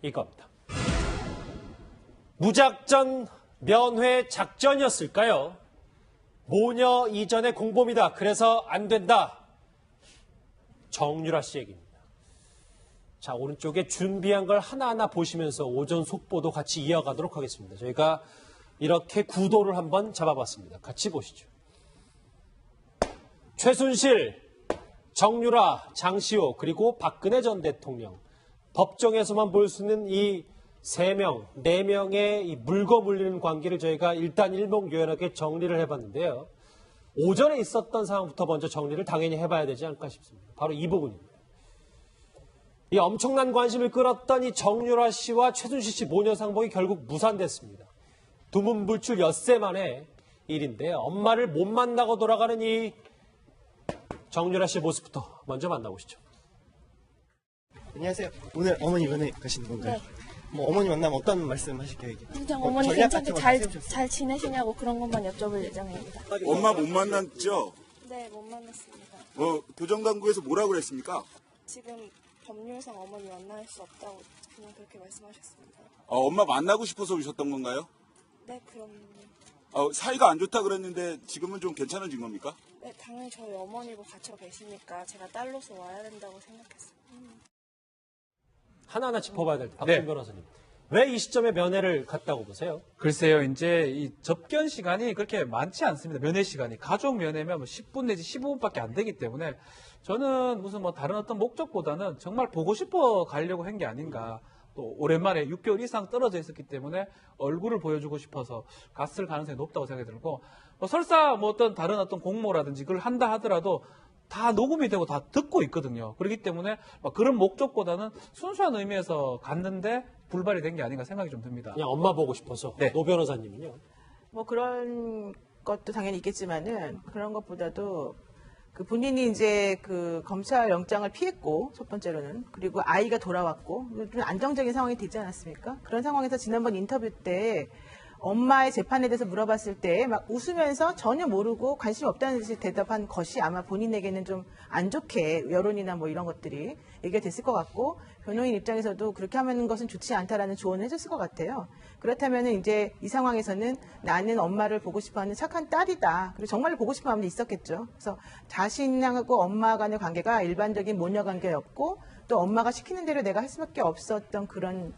이겁니다. 무작정 면회 작전이었을까요? 모녀 이전의 공범이다. 그래서 안 된다. 정유라 씨 얘기입니다. 자, 오른쪽에 준비한 걸 하나하나 보시면서 오전 속보도 같이 이어가도록 하겠습니다. 저희가 이렇게 구도를 한번 잡아봤습니다. 같이 보시죠. 최순실, 정유라, 장시호, 그리고 박근혜 전 대통령. 법정에서만 볼 수 있는 이 3명, 4명의 이 물고 물리는 관계를 저희가 일단 일목요연하게 정리를 해봤는데요. 오전에 있었던 상황부터 먼저 정리를 당연히 해봐야 되지 않을까 싶습니다. 바로 이 부분입니다. 이 엄청난 관심을 끌었던 이 정유라 씨와 최순실 씨 모녀 상봉이 결국 무산됐습니다. 두문불출 엿새 만의 일인데요. 엄마를 못 만나고 돌아가는 이 정유라 씨의 모습부터 먼저 만나보시죠. 안녕하세요. 오늘 어머니 면회 가시는 건가요? 네. 뭐 어머니 만나면 어떤 말씀 하실게요? 이게? 그냥 뭐 어머니 전략 괜찮게 같은 거 잘 세우셨어요? 지내시냐고 그런 것만 여쭤볼 예정입니다. 엄마 못 만났죠? 네, 못 만났습니다. 교정당국에서 뭐라고 그랬습니까? 지금 법률상 어머니 만날 수 없다고 그냥 그렇게 말씀하셨습니다. 엄마 만나고 싶어서 오셨던 건가요? 네, 그럼 사이가 안 좋다 그랬는데 지금은 좀 괜찮아진 겁니까? 네, 당연히 저희 어머니고 갇혀 계시니까 제가 딸로서 와야 된다고 생각했어요. 하나하나 짚어봐야 될 때, 박준 변호사님. 왜 이 시점에 면회를 갔다고 보세요? 글쎄요, 이제 이 접견 시간이 그렇게 많지 않습니다. 면회 시간이. 가족 면회면 10분 내지 15분밖에 안 되기 때문에 저는 무슨 뭐 다른 어떤 목적보다는 정말 보고 싶어 가려고 한 게 아닌가. 또 오랜만에 6개월 이상 떨어져 있었기 때문에 얼굴을 보여주고 싶어서 갔을 가능성이 높다고 생각이 들고, 설사 뭐 어떤 다른 어떤 공모라든지 그걸 한다 하더라도 다 녹음이 되고 다 듣고 있거든요. 그렇기 때문에 그런 목적보다는 순수한 의미에서 갔는데 불발이 된 게 아닌가 생각이 좀 듭니다. 그냥 엄마 보고 싶어서. 네. 노 변호사님은요? 뭐 그런 것도 당연히 있겠지만은 그런 것보다도 그 본인이 이제 그 검찰 영장을 피했고 첫 번째로는 그리고 아이가 돌아왔고 좀 안정적인 상황이 되지 않았습니까? 그런 상황에서 지난번 인터뷰 때 엄마의 재판에 대해서 물어봤을 때 막 웃으면서 전혀 모르고 관심 없다는 듯이 대답한 것이 아마 본인에게는 좀 안 좋게 여론이나 뭐 이런 것들이 얘기가 됐을 것 같고 변호인 입장에서도 그렇게 하는 것은 좋지 않다라는 조언을 해줬을 것 같아요. 그렇다면은 이제 이 상황에서는 나는 엄마를 보고 싶어하는 착한 딸이다. 그리고 정말 보고 싶은 마음도 있었겠죠. 그래서 자신하고 엄마 간의 관계가 일반적인 모녀 관계였고 또 엄마가 시키는 대로 내가 할 수밖에 없었던 그런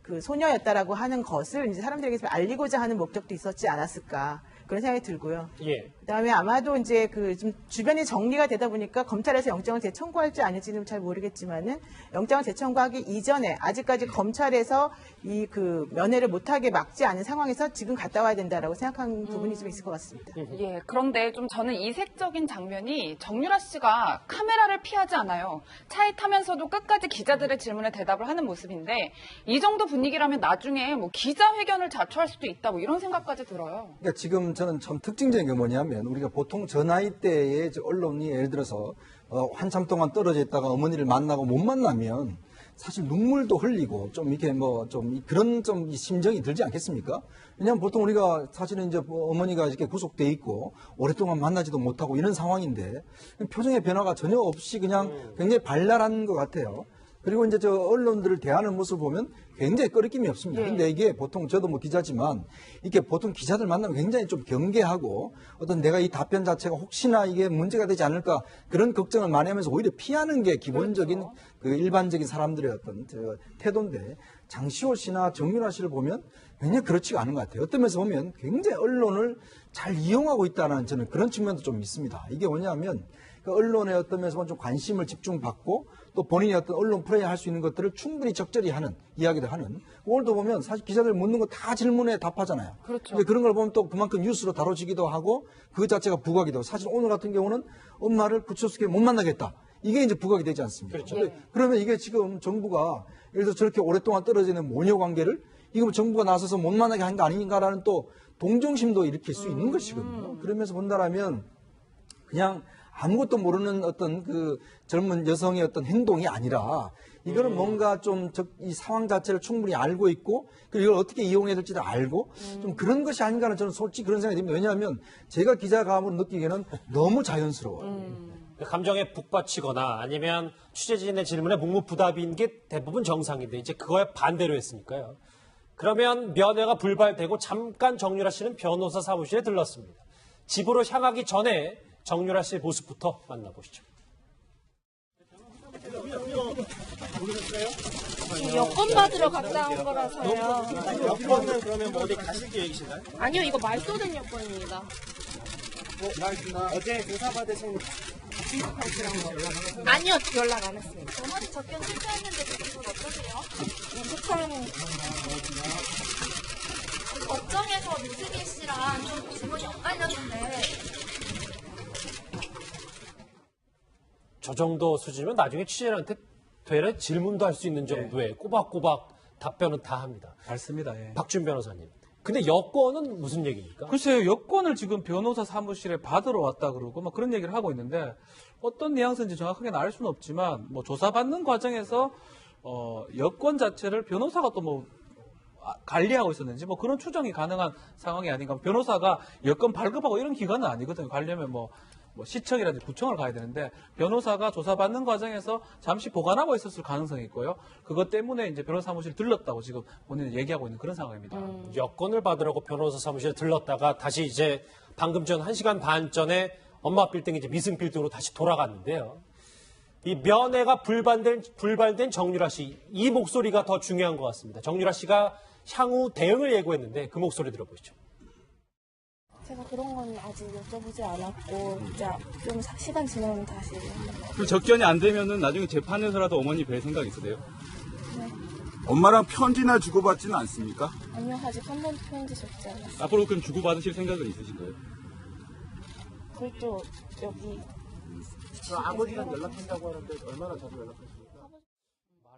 그 소녀였다라고 하는 것을 이제 사람들에게 알리고자 하는 목적도 있었지 않았을까 그런 생각이 들고요. 예. 그다음에 아마도 이제 그 좀 주변이 정리가 되다 보니까 검찰에서 영장을 재청구할지 아닐지는 잘 모르겠지만은 영장을 재청구하기 이전에 아직까지 검찰에서 이 그 면회를 못하게 막지 않은 상황에서 지금 갔다 와야 된다라고 생각한 부분이 좀 있을 것 같습니다. 예, 그런데 좀 저는 이색적인 장면이 정유라 씨가 카메라를 피하지 않아요. 차에 타면서도 끝까지 기자들의 질문에 대답을 하는 모습인데 이 정도 분위기라면 나중에 뭐 기자회견을 자초할 수도 있다 뭐 이런 생각까지 들어요. 그러니까 지금 저는 참 특징적인 게 뭐냐면 우리가 보통 저 나이 대의 언론이 예를 들어서 한참 동안 떨어져 있다가 어머니를 만나고 못 만나면 사실 눈물도 흘리고 좀 이렇게 뭐 좀 그런 좀 심정이 들지 않겠습니까? 왜냐하면 보통 우리가 사실은 이제 어머니가 이렇게 구속돼 있고 오랫동안 만나지도 못하고 이런 상황인데 표정의 변화가 전혀 없이 그냥 굉장히 발랄한 것 같아요. 그리고 이제 저 언론들을 대하는 모습을 보면 굉장히 꺼리낌이 없습니다. 근데 이게 보통 저도 뭐 기자지만 이게 보통 기자들 만나면 굉장히 좀 경계하고 어떤 내가 이 답변 자체가 혹시나 이게 문제가 되지 않을까 그런 걱정을 많이 하면서 오히려 피하는 게 기본적인 그 일반적인 사람들의 어떤 저 태도인데 장시호 씨나 정유라 씨를 보면 굉장히 그렇지가 않은 것 같아요. 어떤 면에서 보면 굉장히 언론을 잘 이용하고 있다는 저는 그런 측면도 좀 있습니다. 이게 뭐냐면 그 언론의 어떤 면에서 좀 관심을 집중받고 또 본인이 어떤 언론 플레이 할 수 있는 것들을 충분히 적절히 하는 이야기를 하는 오늘도 보면 사실 기자들 묻는 거 다 질문에 답하잖아요. 그렇죠. 근데 그런 걸 보면 또 그만큼 뉴스로 다뤄지기도 하고 그 자체가 부각이 되고 사실 오늘 같은 경우는 엄마를 구치소에 못 만나겠다. 이게 이제 부각이 되지 않습니까? 그렇죠. 그러면 이게 지금 정부가 예를 들어 저렇게 오랫동안 떨어지는 모녀 관계를 이거 뭐 정부가 나서서 못 만나게 한 거 아닌가라는 또 동정심도 일으킬 수 있는 것이거든요. 그러면서 본다라면 그냥 아무것도 모르는 어떤 그 젊은 여성의 어떤 행동이 아니라 이거는 뭔가 좀 이 상황 자체를 충분히 알고 있고 그리고 이걸 어떻게 이용해야 될지도 알고 좀 그런 것이 아닌가는 저는 솔직히 그런 생각이 듭니다. 왜냐하면 제가 기자감으로 느끼기에는 너무 자연스러워요. 감정에 북받치거나 아니면 취재진의 질문에 묵묵부답인 게 대부분 정상인데 이제 그거에 반대로 했으니까요. 그러면 면회가 불발되고 잠깐 정유라 씨는 변호사 사무실에 들렀습니다. 집으로 향하기 전에 정유라 씨의 모습부터 만나보시죠. 여권 받으러 갔다 온 거라서요. 여권은 그러면 뭐 어디 가실 계획이신가요? 아니요, 이거 말 쏟은 여권입니다. 어제 조사 받으신 아니요, 연락 안 했습니다. 저번에 접견 실패했는데 지금 어떠세요? 북한 법정에서 민수기 씨랑 좀 질문이 엇갈렸는데 저 정도 수준이면 나중에 취재진한테 되레 질문도 할 수 있는 정도의 꼬박꼬박 답변은 다 합니다. 맞습니다. 예. 박준 변호사님. 근데 여권은 무슨 얘기입니까? 글쎄요, 여권을 지금 변호사 사무실에 받으러 왔다 그러고 막 그런 얘기를 하고 있는데 어떤 뉘앙스인지 정확하게는 알 수는 없지만 뭐 조사받는 과정에서 여권 자체를 변호사가 또 뭐 관리하고 있었는지 뭐 그런 추정이 가능한 상황이 아닌가. 변호사가 여권 발급하고 이런 기관은 아니거든요. 가려면 뭐 시청이라든지 구청을 가야 되는데 변호사가 조사받는 과정에서 잠시 보관하고 있었을 가능성이 있고요. 그것 때문에 이제 변호사 사무실 들렀다고 지금 본인은 얘기하고 있는 그런 상황입니다. 여권을 받으라고 변호사 사무실에 들렀다가 다시 이제 방금 전 1시간 반 전에 엄마 빌딩 이제 미승 빌딩으로 다시 돌아갔는데요. 이 면회가 불발된 정유라 씨, 이 목소리가 더 중요한 것 같습니다. 정유라 씨가 향후 대응을 예고했는데 그 목소리 들어보시죠. 제가 그런 건 아직 여쭤보지 않았고 진짜 좀 시간 지나면 다시 그 접견이 안 되면은 나중에 재판에서라도 어머니 뵐 생각 있으세요? 엄마랑 편지나 주고받지는 않습니까? 아니요, 아직 한 번도 편지 적지 않았어요. 앞으로 그럼 주고받으실 생각은 있으신가요? 그것도 여기 아버지랑 연락한다고 하는데 얼마나 자주 연락하십니까?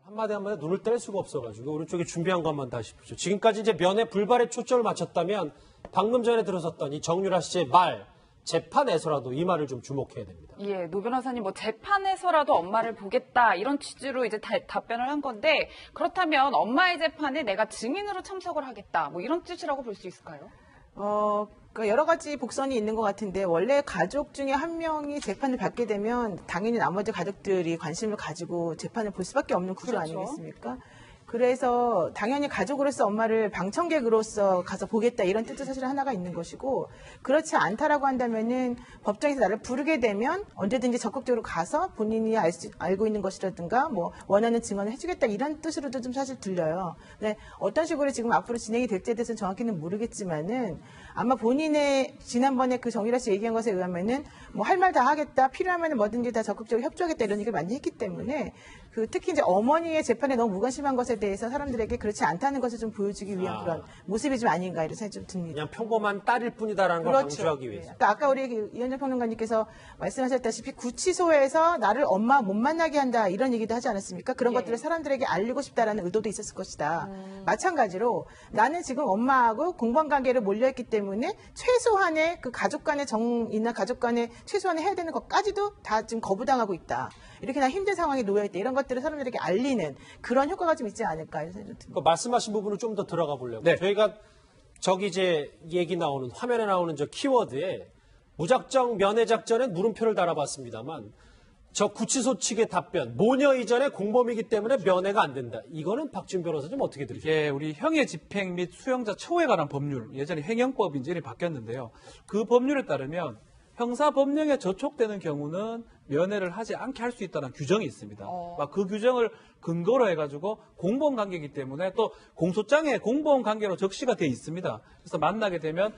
한마디 한마디 눈을 뗄 수가 없어가지고 오른쪽에 준비한 것만 다시 보죠. 지금까지 이제 면회 불발에 초점을 맞췄다면 방금 전에 들어섰던 이 정유라 씨의 말, 재판에서라도 이 말을 좀 주목해야 됩니다. 예, 노 변호사님 뭐 재판에서라도 엄마를 보겠다 이런 취지로 이제 답변을 한 건데 그렇다면 엄마의 재판에 내가 증인으로 참석을 하겠다 뭐 이런 뜻이라고 볼 수 있을까요? 그러니까 여러 가지 복선이 있는 것 같은데 원래 가족 중에 한 명이 재판을 받게 되면 당연히 나머지 가족들이 관심을 가지고 재판을 볼 수밖에 없는 구조 그렇죠. 아니겠습니까? 그래서 당연히 가족으로서 엄마를 방청객으로서 가서 보겠다 이런 뜻도 사실 하나가 있는 것이고 그렇지 않다라고 한다면은 법정에서 나를 부르게 되면 언제든지 적극적으로 가서 본인이 알고 있는 것이라든가 뭐 원하는 증언을 해주겠다 이런 뜻으로도 좀 사실 들려요. 근데 어떤 식으로 지금 앞으로 진행이 될지에 대해서는 정확히는 모르겠지만은 아마 본인의 지난번에 그 정유라 씨 얘기한 것에 의하면은 뭐 할 말 다 하겠다 필요하면은 뭐든지 다 적극적으로 협조하겠다 이런 얘기를 많이 했기 때문에 그 특히 이제 어머니의 재판에 너무 무관심한 것에 대해서 사람들에게 그렇지 않다는 것을 좀 보여주기 위한 그런 모습이 좀 아닌가 이런 생각이 좀 듭니다. 그냥 평범한 딸일 뿐이다라는 걸 강조하기 위해서. 그러니까 아까 우리 이현정 평론가님께서 말씀하셨다시피 구치소에서 나를 엄마 못 만나게 한다 이런 얘기도 하지 않았습니까? 그런 것들을 사람들에게 알리고 싶다라는 의도도 있었을 것이다. 마찬가지로 나는 지금 엄마하고 공범 관계를 몰려있기 때문에 최소한의 그 가족 간의 정이나 가족 간의 최소한의 해야 되는 것까지도 다 지금 거부당하고 있다. 이렇게 나 힘든 상황에 놓여있다. 이런 것들을 사람들에게 알리는 그런 효과가 좀 있지 않을까 이런 생각이 듭니다. 그 말씀하신 부분을 좀 더 들어가 보려고. 네. 저희가 저기 이제 얘기 나오는 화면에 나오는 저 키워드에 무작정 면회 작전에 물음표를 달아봤습니다만 저 구치소 측의 답변 모녀 이전에 공범이기 때문에 면회가 안 된다. 이거는 박준 변호사님 어떻게 들으세요? 이게 우리 형의 집행 및 수용자 처우에 관한 법률 예전에 행영법이 이제 이름이 바뀌었는데요. 그 법률에 따르면 형사 법령에 저촉되는 경우는 면회를 하지 않게 할 수 있다는 규정이 있습니다. 그 규정을 근거로 해가지고 공범 관계이기 때문에 또 공소장에 공범 관계로 적시가 돼 있습니다. 그래서 만나게 되면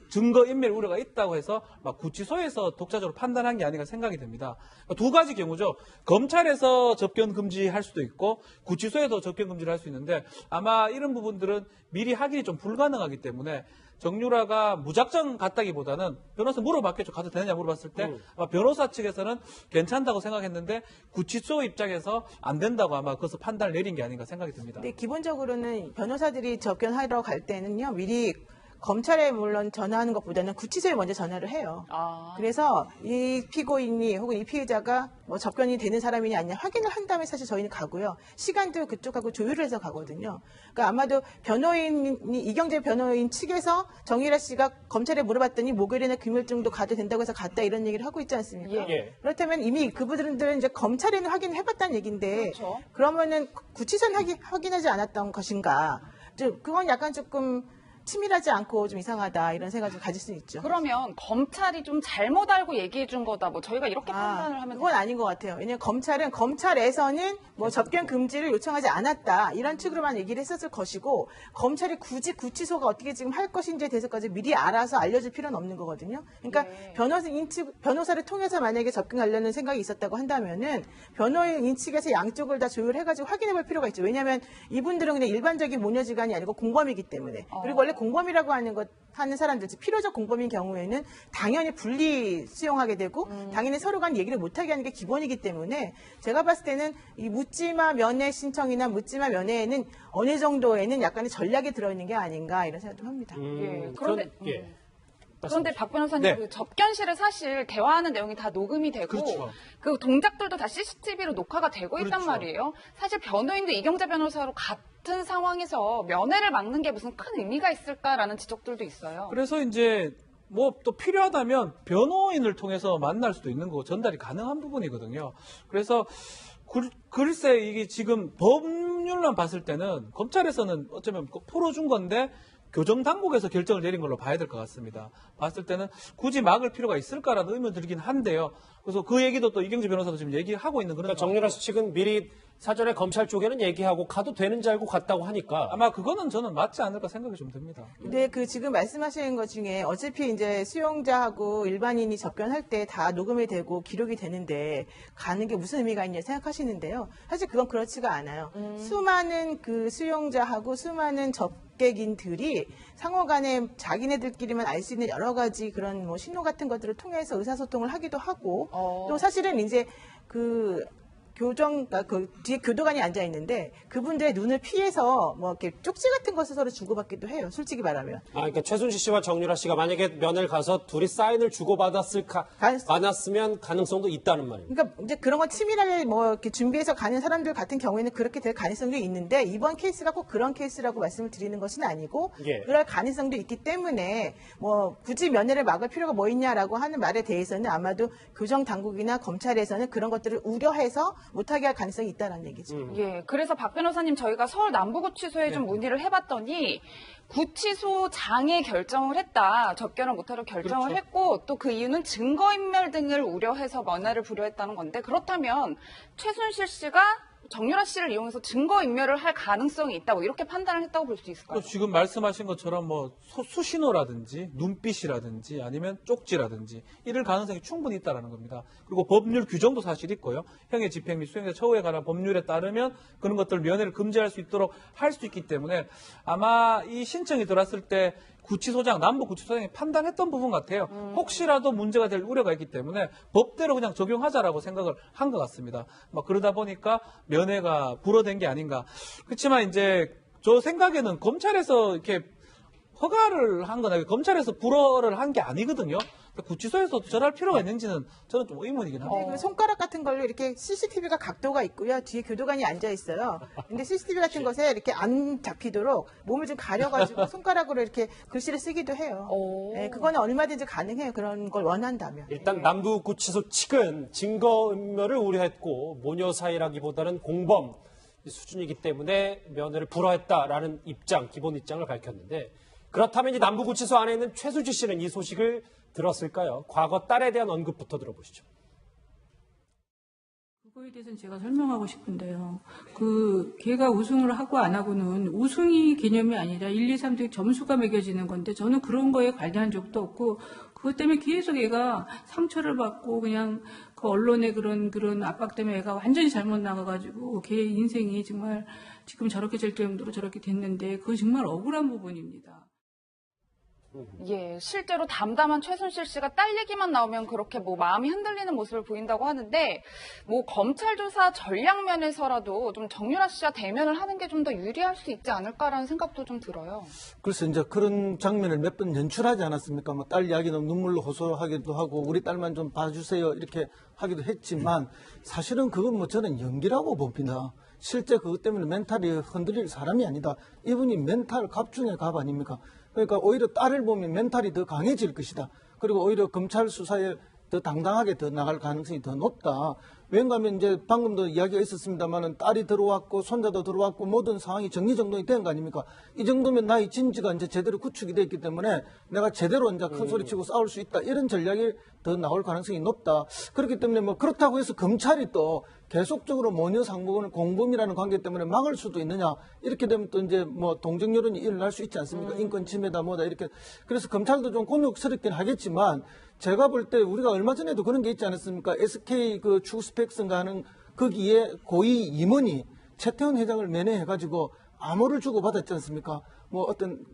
증거 인멸 우려가 있다고 해서 구치소에서 독자적으로 판단한 게 아닌가 생각이 듭니다. 두 가지 경우죠. 검찰에서 접견 금지할 수도 있고 구치소에서 접견 금지를 할 수 있는데 아마 이런 부분들은 미리 확인이 좀 불가능하기 때문에 정유라가 무작정 갔다기보다는 변호사 물어봤겠죠. 가도 되느냐 물어봤을 때 아마 변호사 측에서는 괜찮다고 생각했는데 구치소 입장에서 안 된다고 아마 그것을 판단을 내린 게 아닌가 생각이 듭니다. 근데 기본적으로는 변호사들이 접견하러 갈 때는요 미리 검찰에 물론 전화하는 것보다는 구치소에 먼저 전화를 해요. 아. 그래서 이 피고인이 혹은 이 피해자가 뭐 접견이 되는 사람이냐 아니냐 확인을 한 다음에 사실 저희는 가고요. 시간도 그쪽하고 조율을 해서 가거든요. 그러니까 아마도 변호인이 이경재 변호인 측에서 정유라 씨가 검찰에 물어봤더니 목요일에는 금요일 정도 가도 된다고 해서 갔다 이런 얘기를 하고 있지 않습니까? 예. 그렇다면 이미 그분들은 이제 검찰에는 확인을 해봤다는 얘기인데 그렇죠. 그러면은 구치소는 확인하지 않았던 것인가? 그건 약간 조금 치밀하지 않고 좀 이상하다 이런 생각을 좀 가질 수 있죠. 그러면 검찰이 좀 잘못 알고 얘기해 준 거다. 뭐 저희가 이렇게 판단을 하면 그건 아닌 것 같아요. 왜냐하면 검찰에서는 뭐 접견 금지를 요청하지 않았다 이런 측으로만 얘기를 했었을 것이고 검찰이 굳이 구치소가 어떻게 지금 할 것인지에 대해서까지 미리 알아서 알려줄 필요는 없는 거거든요. 그러니까 변호사를 통해서 만약에 접근하려는 생각이 있었다고 한다면은 변호인 측에서 양쪽을 다 조율해가지고 확인해볼 필요가 있죠. 왜냐하면 이분들은 그냥 일반적인 모녀지간이 아니고 공범이기 때문에 그리고 원래 공범이라고 하는 사람들, 필요적 공범인 경우에는 당연히 분리 수용하게 되고 당연히 서로 간 얘기를 못하게 하는 게 기본이기 때문에 제가 봤을 때는 이 묻지마 면회 신청이나 묻지마 면회에는 어느 정도에는 약간의 전략이 들어있는 게 아닌가 이런 생각 좀 합니다. 예. 그런데 예. 그런데 박 변호사님 네. 그 접견실에 사실 대화하는 내용이 다 녹음이 되고 그렇죠. 그 동작들도 다 CCTV로 녹화가 되고 있단 그렇죠. 말이에요. 사실 변호인도 이경재 변호사로 같은 상황에서 면회를 막는 게 무슨 큰 의미가 있을까라는 지적들도 있어요. 그래서 이제 뭐 또 필요하다면 변호인을 통해서 만날 수도 있는 거고 전달이 가능한 부분이거든요. 그래서 글쎄 이게 지금 법률만 봤을 때는 검찰에서는 어쩌면 풀어준 건데 교정당국에서 결정을 내린 걸로 봐야 될 것 같습니다. 봤을 때는 굳이 막을 필요가 있을까라는 의문 들긴 한데요. 그래서 그 얘기도 또 이경재 변호사도 지금 얘기하고 있는 그런. 그러니까 정유라 씨 측은 미리 사전에 검찰 쪽에는 얘기하고 가도 되는 줄 알고 갔다고 하니까 아마 그거는 저는 맞지 않을까 생각이 좀 듭니다. 근데 그 지금 말씀하시는 것 중에 어차피 이제 수용자하고 일반인이 접견할 때 다 녹음이 되고 기록이 되는데 가는 게 무슨 의미가 있냐 생각하시는데요. 사실 그건 그렇지가 않아요. 수많은 그 수용자하고 수많은 접객인들이 상호간에 자기네들끼리만 알 수 있는 여러 가지 그런 뭐 신호 같은 것들을 통해서 의사소통을 하기도 하고 또 사실은 이제 그 그 뒤에 교도관이 앉아 있는데 그분들의 눈을 피해서 뭐 이렇게 쪽지 같은 것을 서로 주고받기도 해요. 솔직히 말하면. 그러니까 최순실 씨와 정유라 씨가 만약에 면회를 가서 둘이 사인을 주고받았으면 가능성도 있다는 말이에요. 그러니까 이제 그런 건 치밀하게 뭐 이렇게 준비해서 가는 사람들 같은 경우에는 그렇게 될 가능성도 있는데 이번 케이스가 꼭 그런 케이스라고 말씀을 드리는 것은 아니고 예. 그럴 가능성도 있기 때문에 뭐 굳이 면회를 막을 필요가 뭐 있냐라고 하는 말에 대해서는 아마도 교정 당국이나 검찰에서는 그런 것들을 우려해서 못하게 할 가능성이 있다는 얘기죠. 예, 그래서 박 변호사님 저희가 서울 남부구치소에 좀 문의를 해봤더니 구치소장에 결정을 했다. 접견을 못하도록 결정을 했고 또 그 이유는 증거인멸 등을 우려해서 면회를 불허했다는 건데 그렇다면 최순실 씨가 정유라 씨를 이용해서 증거인멸을 할 가능성이 있다. 뭐 이렇게 판단을 했다고 볼 수 있을까요? 지금 말씀하신 것처럼 뭐 수신호라든지 눈빛이라든지 아니면 쪽지라든지 이럴 가능성이 충분히 있다는 겁니다. 그리고 법률 규정도 사실 있고요. 형의 집행 및 수행자 처우에 관한 법률에 따르면 그런 것들 면회를 금지할 수 있도록 할 수 있기 때문에 아마 이 신청이 들어왔을 때 구치소장, 남부구치소장이 판단했던 부분 같아요. 혹시라도 문제가 될 우려가 있기 때문에 법대로 그냥 적용하자라고 생각을 한 것 같습니다. 막 그러다 보니까 면회가 불어된 게 아닌가. 그렇지만 이제 저 생각에는 검찰에서 이렇게 허가를 한 거나 검찰에서 불허를 한 게 아니거든요. 구치소에서 저럴 필요가 있는지는 저는 좀 의문이긴 합니다. 그 손가락 같은 걸로 이렇게 CCTV가 각도가 있고요. 뒤에 교도관이 앉아 있어요. 근데 CCTV 같은 것에 이렇게 안 잡히도록 몸을 좀 가려가지고 손가락으로 이렇게 글씨를 쓰기도 해요. 네, 그거는 얼마든지 가능해요. 그런 걸 원한다면. 일단 남부구치소 측은 증거인멸을 우려했고 모녀 사이라기보다는 공범 수준이기 때문에 면회를 불허했다라는 기본 입장을 밝혔는데 그렇다면 이 남부구치소 안에 있는 최수지 씨는 이 소식을 들었을까요? 과거 딸에 대한 언급부터 들어보시죠. 그거에 대해서는 제가 설명하고 싶은데요. 걔가 우승을 하고 안 하고는 우승이 개념이 아니라 1, 2, 3등 점수가 매겨지는 건데 저는 그런 거에 관여한 적도 없고 그것 때문에 계속 얘가 상처를 받고 그냥 그 언론의 그런 압박 때문에 얘가 완전히 잘못 나가가지고 걔 인생이 정말 지금 저렇게 될 정도로 저렇게 됐는데 그건 정말 억울한 부분입니다. 예, 실제로 담담한 최순실 씨가 딸 얘기만 나오면 그렇게 뭐 마음이 흔들리는 모습을 보인다고 하는데 뭐 검찰 조사 전략 면에서라도 좀 정유라 씨와 대면을 하는 게 좀 더 유리할 수 있지 않을까라는 생각도 좀 들어요. 그래서 이제 그런 장면을 몇 번 연출하지 않았습니까? 뭐 딸 이야기는 눈물로 호소하기도 하고 우리 딸만 좀 봐주세요 이렇게 하기도 했지만 사실은 그건 뭐 저는 연기라고 봅니다. 실제 그것 때문에 멘탈이 흔들릴 사람이 아니다. 이분이 멘탈 갑 중에 갑 아닙니까? 그러니까 오히려 딸을 보면 멘탈이 더 강해질 것이다. 그리고 오히려 검찰 수사에 더 당당하게 더 나갈 가능성이 더 높다. 왠가 하면 이제 방금도 이야기가 있었습니다만은 딸이 들어왔고 손자도 들어왔고 모든 상황이 정리정돈이 된 거 아닙니까? 이 정도면 나의 진지가 이제 제대로 구축이 됐기 때문에 내가 제대로 이제 큰 소리 치고 싸울 수 있다. 이런 전략이 더 나올 가능성이 높다. 그렇기 때문에 뭐 그렇다고 해서 검찰이 또 계속적으로 모녀 상무군을 공범이라는 관계 때문에 막을 수도 있느냐. 이렇게 되면 또 이제 뭐 동정 여론이 일어날 수 있지 않습니까? 인권 침해다 뭐다 이렇게. 그래서 검찰도 좀 곤욕스럽긴 하겠지만 제가 볼 때 우리가 얼마 전에도 그런 게 있지 않았습니까? SK 그 추스펙슨가 하는 거기에 고위 임원이 최태원 회장을 면회해가지고 암호를 주고받았지 않습니까? 뭐 어떤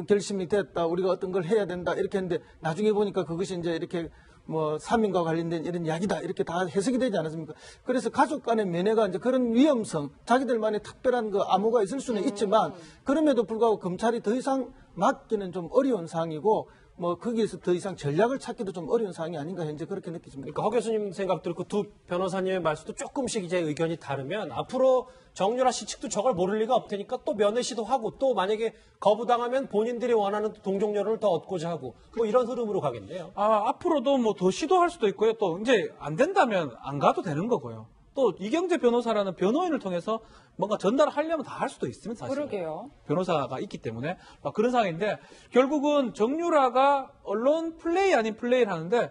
결심이 됐다. 우리가 어떤 걸 해야 된다. 이렇게 했는데 나중에 보니까 그것이 이제 이렇게 뭐 사민과 관련된 이런 이야기다. 이렇게 다 해석이 되지 않았습니까? 그래서 가족 간의 면회가 이제 그런 위험성, 자기들만의 특별한 그 암호가 있을 수는 있지만 그럼에도 불구하고 검찰이 더 이상 막기는 좀 어려운 상황이고 뭐 거기에서 더 이상 전략을 찾기도 좀 어려운 상황이 아닌가 현재 그렇게 느끼십니다. 그러니까 허 교수님 생각 들고 두 변호사님의 말씀도 조금씩 이제 의견이 다르면 앞으로 정유라 씨 측도 저걸 모를 리가 없으니까 또 면회 시도하고 또 만약에 거부당하면 본인들이 원하는 동정 여론을 더 얻고자 하고 뭐 이런 흐름으로 가겠네요. 앞으로도 뭐 더 시도할 수도 있고요. 또 이제 안 된다면 안 가도 되는 거고요. 또 이경재 변호사라는 변호인을 통해서 뭔가 전달을 하려면 다 할 수도 있습니다. 사실. 그러게요. 변호사가 있기 때문에 막 그런 상황인데 결국은 정유라가 언론 플레이 아닌 플레이를 하는데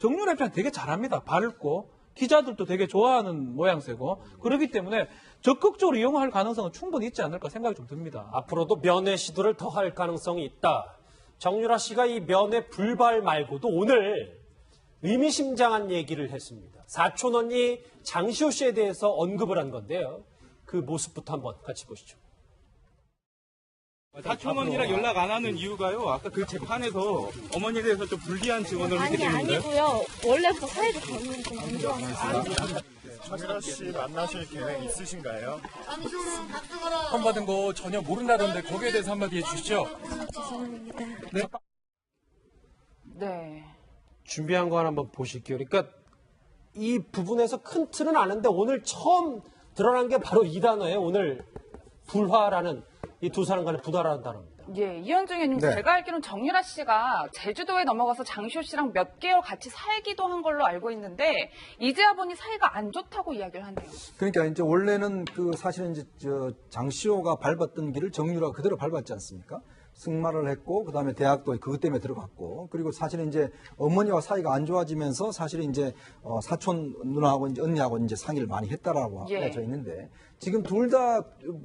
정유라 입장 되게 잘합니다. 밝고 기자들도 되게 좋아하는 모양새고 그렇기 때문에 적극적으로 이용할 가능성은 충분히 있지 않을까 생각이 좀 듭니다. 앞으로도 면회 시도를 더 할 가능성이 있다. 정유라 씨가 이 면회 불발 말고도 오늘 의미심장한 얘기를 했습니다. 사촌 언니 장시호 씨에 대해서 언급을 한 건데요. 그 모습부터 한번 같이 보시죠. 사촌 언니랑 연락 안 하는 이유가요. 아까 그 재판에서 어머니에 대해서 좀 불리한 증언을 했기 때문인데요. 아니고요. 원래부터 사이가 저는 좀 안 좋아서. 정유라 씨 만나실 계획 있으신가요? 판 받은 거 전혀 모른다던데 거기에 대해서 한마디 해주시죠. 죄송합니다. 네. 네. 준비한 거 하나 한번 보실게요. 그러니까 이 부분에서 큰 틀은 아는데 오늘 처음 드러난 게 바로 이 단어예요. 오늘 불화라는 이 두 사람 간의 불화라는 단어입니다. 예, 이현중 의원님, 네. 제가 알기로는 정유라 씨가 제주도에 넘어가서 장시호 씨랑 몇 개월 같이 살기도 한 걸로 알고 있는데 이제야 보니 사이가 안 좋다고 이야기를 하네요. 그러니까 이제 원래는 그 사실은 이제 장시호가 밟았던 길을 정유라가 그대로 밟았지 않습니까? 승마를 했고 그다음에 대학도 그것 때문에 들어갔고 그리고 사실은 이제 어머니와 사이가 안 좋아지면서 사실은 이제 사촌 누나하고 이제 언니하고 이제 상의를 많이 했다라고 알려져 있는데 지금 둘 다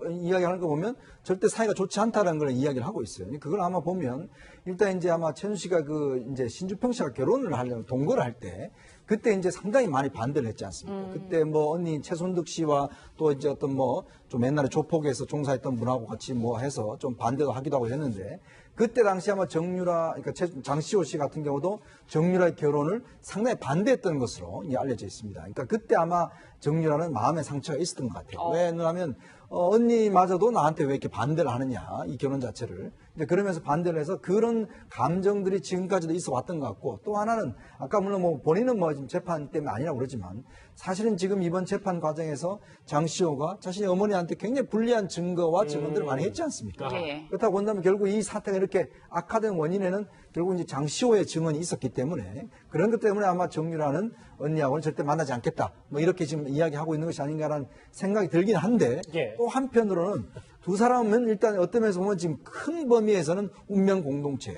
이야기하는 거 보면 절대 사이가 좋지 않다라는 걸 이야기를 하고 있어요. 그걸 아마 보면 일단 이제 아마 최순 씨가 그 이제 신주평 씨가 결혼을 하려면 동거를 할 때 그때 이제 상당히 많이 반대를 했지 않습니까? 그때 뭐 언니 최순득 씨와 또 이제 어떤 뭐 좀 옛날에 조폭에서 종사했던 분하고 같이 뭐 해서 좀 반대도 하기도 하고 했는데 그때 당시 아마 정유라, 그러니까 장시호 씨 같은 경우도 정유라의 결혼을 상당히 반대했던 것으로 알려져 있습니다. 그러니까 그때 아마 정유라는 마음의 상처가 있었던 것 같아요. 왜냐하면 언니마저도 나한테 왜 이렇게 반대를 하느냐, 이 결혼 자체를. 이제 그러면서 반대를 해서 그런 감정들이 지금까지도 있어 왔던 것 같고 또 하나는 아까 물론 뭐 본인은 뭐 지금 재판 때문에 아니라고 그러지만 사실은 지금 이번 재판 과정에서 장시호가 자신의 어머니한테 굉장히 불리한 증거와 증언들을 많이 했지 않습니까? 그렇다고 본다면 결국 이 사태가 이렇게 악화된 원인에는 결국 이제 장시호의 증언이 있었기 때문에 그런 것 때문에 아마 정유라는 언니하고는 절대 만나지 않겠다. 뭐 이렇게 지금 이야기하고 있는 것이 아닌가라는 생각이 들긴 한데 또 한편으로는 두 사람은 일단 어떤 면에서 보면 지금 큰 범위에서는 운명 공동체.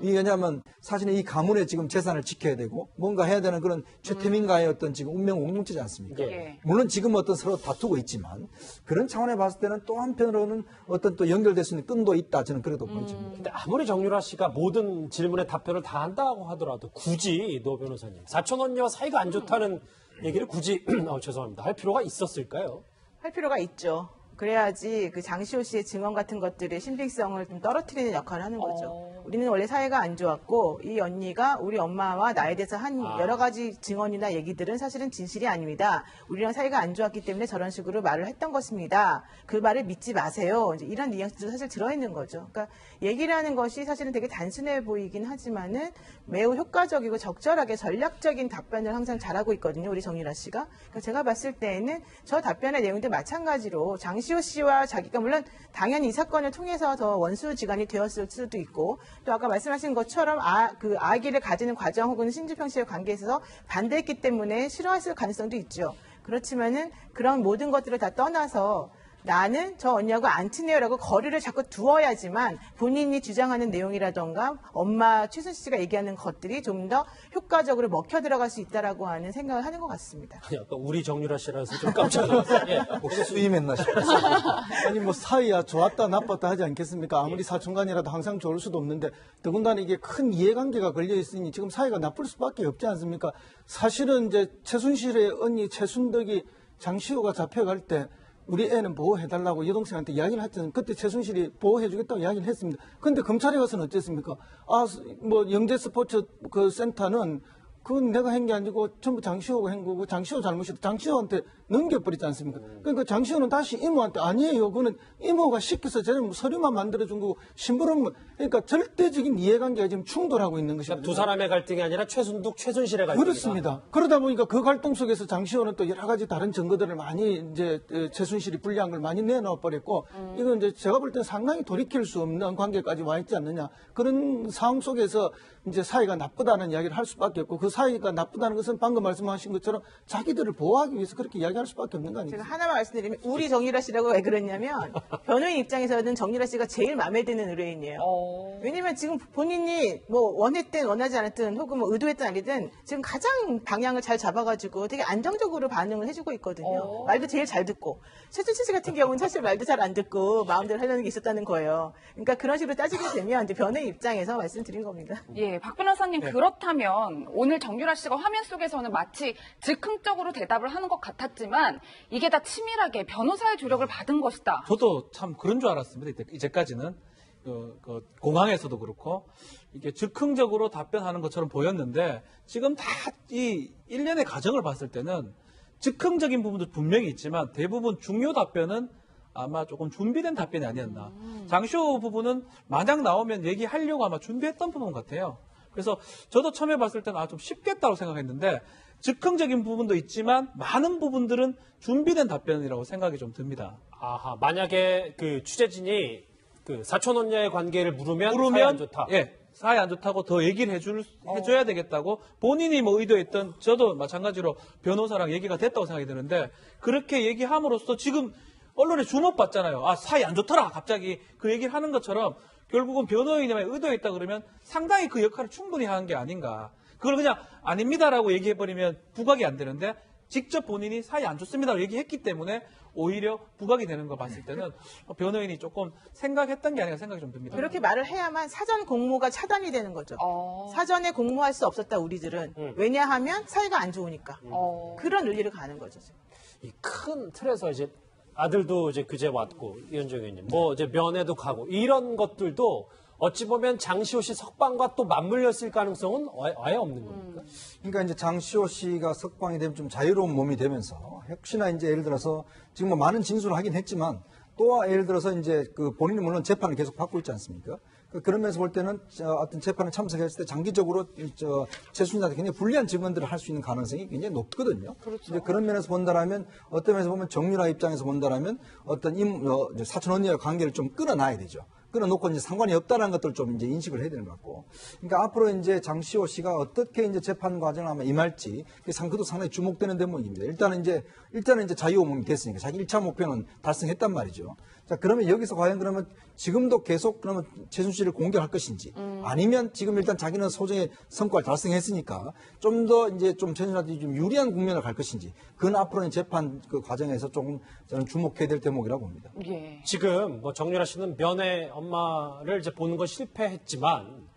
왜냐하면 사실은 이 가문의 지금 재산을 지켜야 되고 뭔가 해야 되는 그런 최태민과의 어떤 지금 운명 공동체지 않습니까? 물론 지금 어떤 서로 다투고 있지만 그런 차원에 봤을 때는 또 한편으로는 어떤 또 연결될 수 있는 끈도 있다. 저는 그래도 보입니다. 근데 아무리 정유라 씨가 모든 질문에 답변을 다 한다고 하더라도 굳이 노 변호사님 사촌 언니와 사이가 안 좋다는 얘기를 굳이 죄송합니다. 할 필요가 있었을까요? 할 필요가 있죠. 그래야지 그 장시호 씨의 증언 같은 것들의 신빙성을 좀 떨어뜨리는 역할을 하는 거죠. 우리는 원래 사이가 안 좋았고 이 언니가 우리 엄마와 나에 대해서 한 여러 가지 증언이나 얘기들은 사실은 진실이 아닙니다. 우리랑 사이가 안 좋았기 때문에 저런 식으로 말을 했던 것입니다. 그 말을 믿지 마세요. 이제 이런 뉘앙스도 사실 들어있는 거죠. 그러니까 얘기를 하는 것이 사실은 되게 단순해 보이긴 하지만은 매우 효과적이고 적절하게 전략적인 답변을 항상 잘하고 있거든요. 우리 정유라 씨가. 그러니까 제가 봤을 때에는 저 답변의 내용도 마찬가지로 장시호 씨와 자기가 물론 당연히 이 사건을 통해서 더 원수지간이 되었을 수도 있고 또 아까 말씀하신 것처럼 그 아기를 가지는 과정 혹은 신주평 씨의 관계에 있어서 반대했기 때문에 싫어했을 가능성도 있죠. 그렇지만은 그런 모든 것들을 다 떠나서 나는 저 언니하고 안 친해요라고 거리를 자꾸 두어야지만 본인이 주장하는 내용이라던가 엄마 최순실 씨가 얘기하는 것들이 좀 더 효과적으로 먹혀 들어갈 수 있다라고 하는 생각을 하는 것 같습니다. 아니, 아까 우리 정유라 씨라서 좀 깜짝 놀랐어요. 예. 혹시 수임했나 싶었어요. 아니 뭐 사이야 좋았다 나빴다 하지 않겠습니까? 아무리 사촌간이라도 항상 좋을 수도 없는데 더군다나 이게 큰 이해관계가 걸려 있으니 지금 사이가 나쁠 수밖에 없지 않습니까? 사실은 이제 최순실의 언니 최순덕이 장시호가 잡혀갈 때 우리 애는 보호해달라고 여동생한테 이야기를 했잖아요. 그때 최순실이 보호해주겠다고 이야기를 했습니다. 근데 검찰에 가서는 어땠습니까? 뭐 영재 스포츠 그 센터는 그건 내가 한 게 아니고 전부 장시호가 한 거고 장시호 잘못이다. 장시호한테 넘겨버리지 않습니까? 그러니까 장시호는 다시 이모한테 아니에요. 그거는 이모가 시켜서 저는 서류만 만들어준 거고 심부름 그러니까 절대적인 이해관계가 지금 충돌하고 있는 것입니다. 두 사람의 갈등이 아니라 최순득, 최순실의 갈등이다. 그렇습니다. 그러다 보니까 그 갈등 속에서 장시호는 또 여러 가지 다른 증거들을 많이 이제 최순실이 불리한 걸 많이 내놓아 버렸고 이건 이제 제가 볼 때는 상당히 돌이킬 수 없는 관계까지 와 있지 않느냐. 그런 상황 속에서 이제 사이가 나쁘다는 이야기를 할 수밖에 없고 그 사이가 나쁘다는 것은 방금 말씀하신 것처럼 자기들을 보호하기 위해서 그렇게 이야기할 수밖에 없는 거 아닙니까? 제가 하나만 말씀드리면 우리 정유라 씨라고 왜 그러냐면 변호인 입장에서는 정유라 씨가 제일 마음에 드는 의뢰인이에요. 왜냐면 지금 본인이 뭐 원했든 원하지 않았든 혹은 뭐 의도했든 아니든 지금 가장 방향을 잘 잡아가지고 되게 안정적으로 반응을 해주고 있거든요. 말도 제일 잘 듣고 최순실 씨 같은 경우는 사실 말도 잘 안 듣고 마음대로 하려는 게 있었다는 거예요. 그러니까 그런 식으로 따지게 되면 이제 변호인 입장에서 말씀드린 겁니다. 예, 박 변호사님 그렇다면 오늘 정유라 씨가 화면 속에서는 마치 즉흥적으로 대답을 하는 것 같았지만 이게 다 치밀하게 변호사의 조력을 받은 것이다. 저도 참 그런 줄 알았습니다. 이제까지는 공항에서도 그렇고 이게 즉흥적으로 답변하는 것처럼 보였는데 지금 다 이 일련의 과정을 봤을 때는 즉흥적인 부분도 분명히 있지만 대부분 중요 답변은 아마 조금 준비된 답변이 아니었나. 장시호 부분은 만약 나오면 얘기하려고 아마 준비했던 부분 같아요. 그래서 저도 처음에 봤을 때는 좀 쉽겠다고 생각했는데 즉흥적인 부분도 있지만 많은 부분들은 준비된 답변이라고 생각이 좀 듭니다. 아하, 만약에 그 취재진이 그 사촌언녀의 관계를 물으면 사이 안 좋다. 예, 사이 안 좋다고 더 얘기를 해줘야 되겠다고 본인이 뭐 의도했던 저도 마찬가지로 변호사랑 얘기가 됐다고 생각이 드는데 그렇게 얘기함으로써 지금 언론에 주목받잖아요. 사이 안 좋더라. 갑자기 그 얘기를 하는 것처럼 결국은 변호인의 의도했다 그러면 상당히 그 역할을 충분히 한 게 아닌가. 그걸 그냥 아닙니다라고 얘기해버리면 부각이 안 되는데 직접 본인이 사이 안 좋습니다라고 얘기했기 때문에 오히려 부각이 되는 거 봤을 때는 변호인이 조금 생각했던 게 아닌가 생각이 좀 듭니다. 그렇게 말을 해야만 사전 공모가 차단이 되는 거죠. 사전에 공모할 수 없었다 우리들은. 왜냐하면 사이가 안 좋으니까. 그런 논리를 가는 거죠. 이 큰 틀에서 이제 아들도 이제 그제 왔고 이현정 의원님 뭐 이제 면회도 가고 이런 것들도 어찌 보면 장시호 씨 석방과 또 맞물렸을 가능성은 아예 없는 겁니까? 그러니까 이제 장시호 씨가 석방이 되면 좀 자유로운 몸이 되면서 혹시나 이제 예를 들어서 지금 뭐 많은 진술을 하긴 했지만 또 예를 들어서 이제 그 본인이 물론 재판을 계속 받고 있지 않습니까? 그러면서 볼 때는 어떤 재판에 참석했을 때 장기적으로 최순실한테 굉장히 불리한 증언들을 할 수 있는 가능성이 굉장히 높거든요. 그렇죠. 그런 면에서 본다라면 어떤 면에서 보면 정유라 입장에서 본다라면 어떤 사촌 언니와 관계를 좀 끊어놔야 되죠. 끊어놓고 이제 상관이 없다는 것들을 좀 이제 인식을 해야 되는 것 같고. 그러니까 앞으로 이제 장시호 씨가 어떻게 이제 재판 과정을 아마 임할지 그도 상당히 주목되는 대목입니다. 일단은 이제 자유호mom이 됐으니까 자기 1차 목표는 달성했단 말이죠. 자, 그러면 여기서 과연 그러면 지금도 계속 그러면 최순실을 공격할 것인지 아니면 지금 일단 자기는 소정의 성과를 달성했으니까 좀 더 이제 좀 최순실한테 좀 유리한 국면을 갈 것인지 그건 앞으로는 재판 그 과정에서 조금 저는 주목해야 될 대목이라고 봅니다. 예. 지금 뭐 정유라 씨는 면회 엄마를 이제 보는 건 실패했지만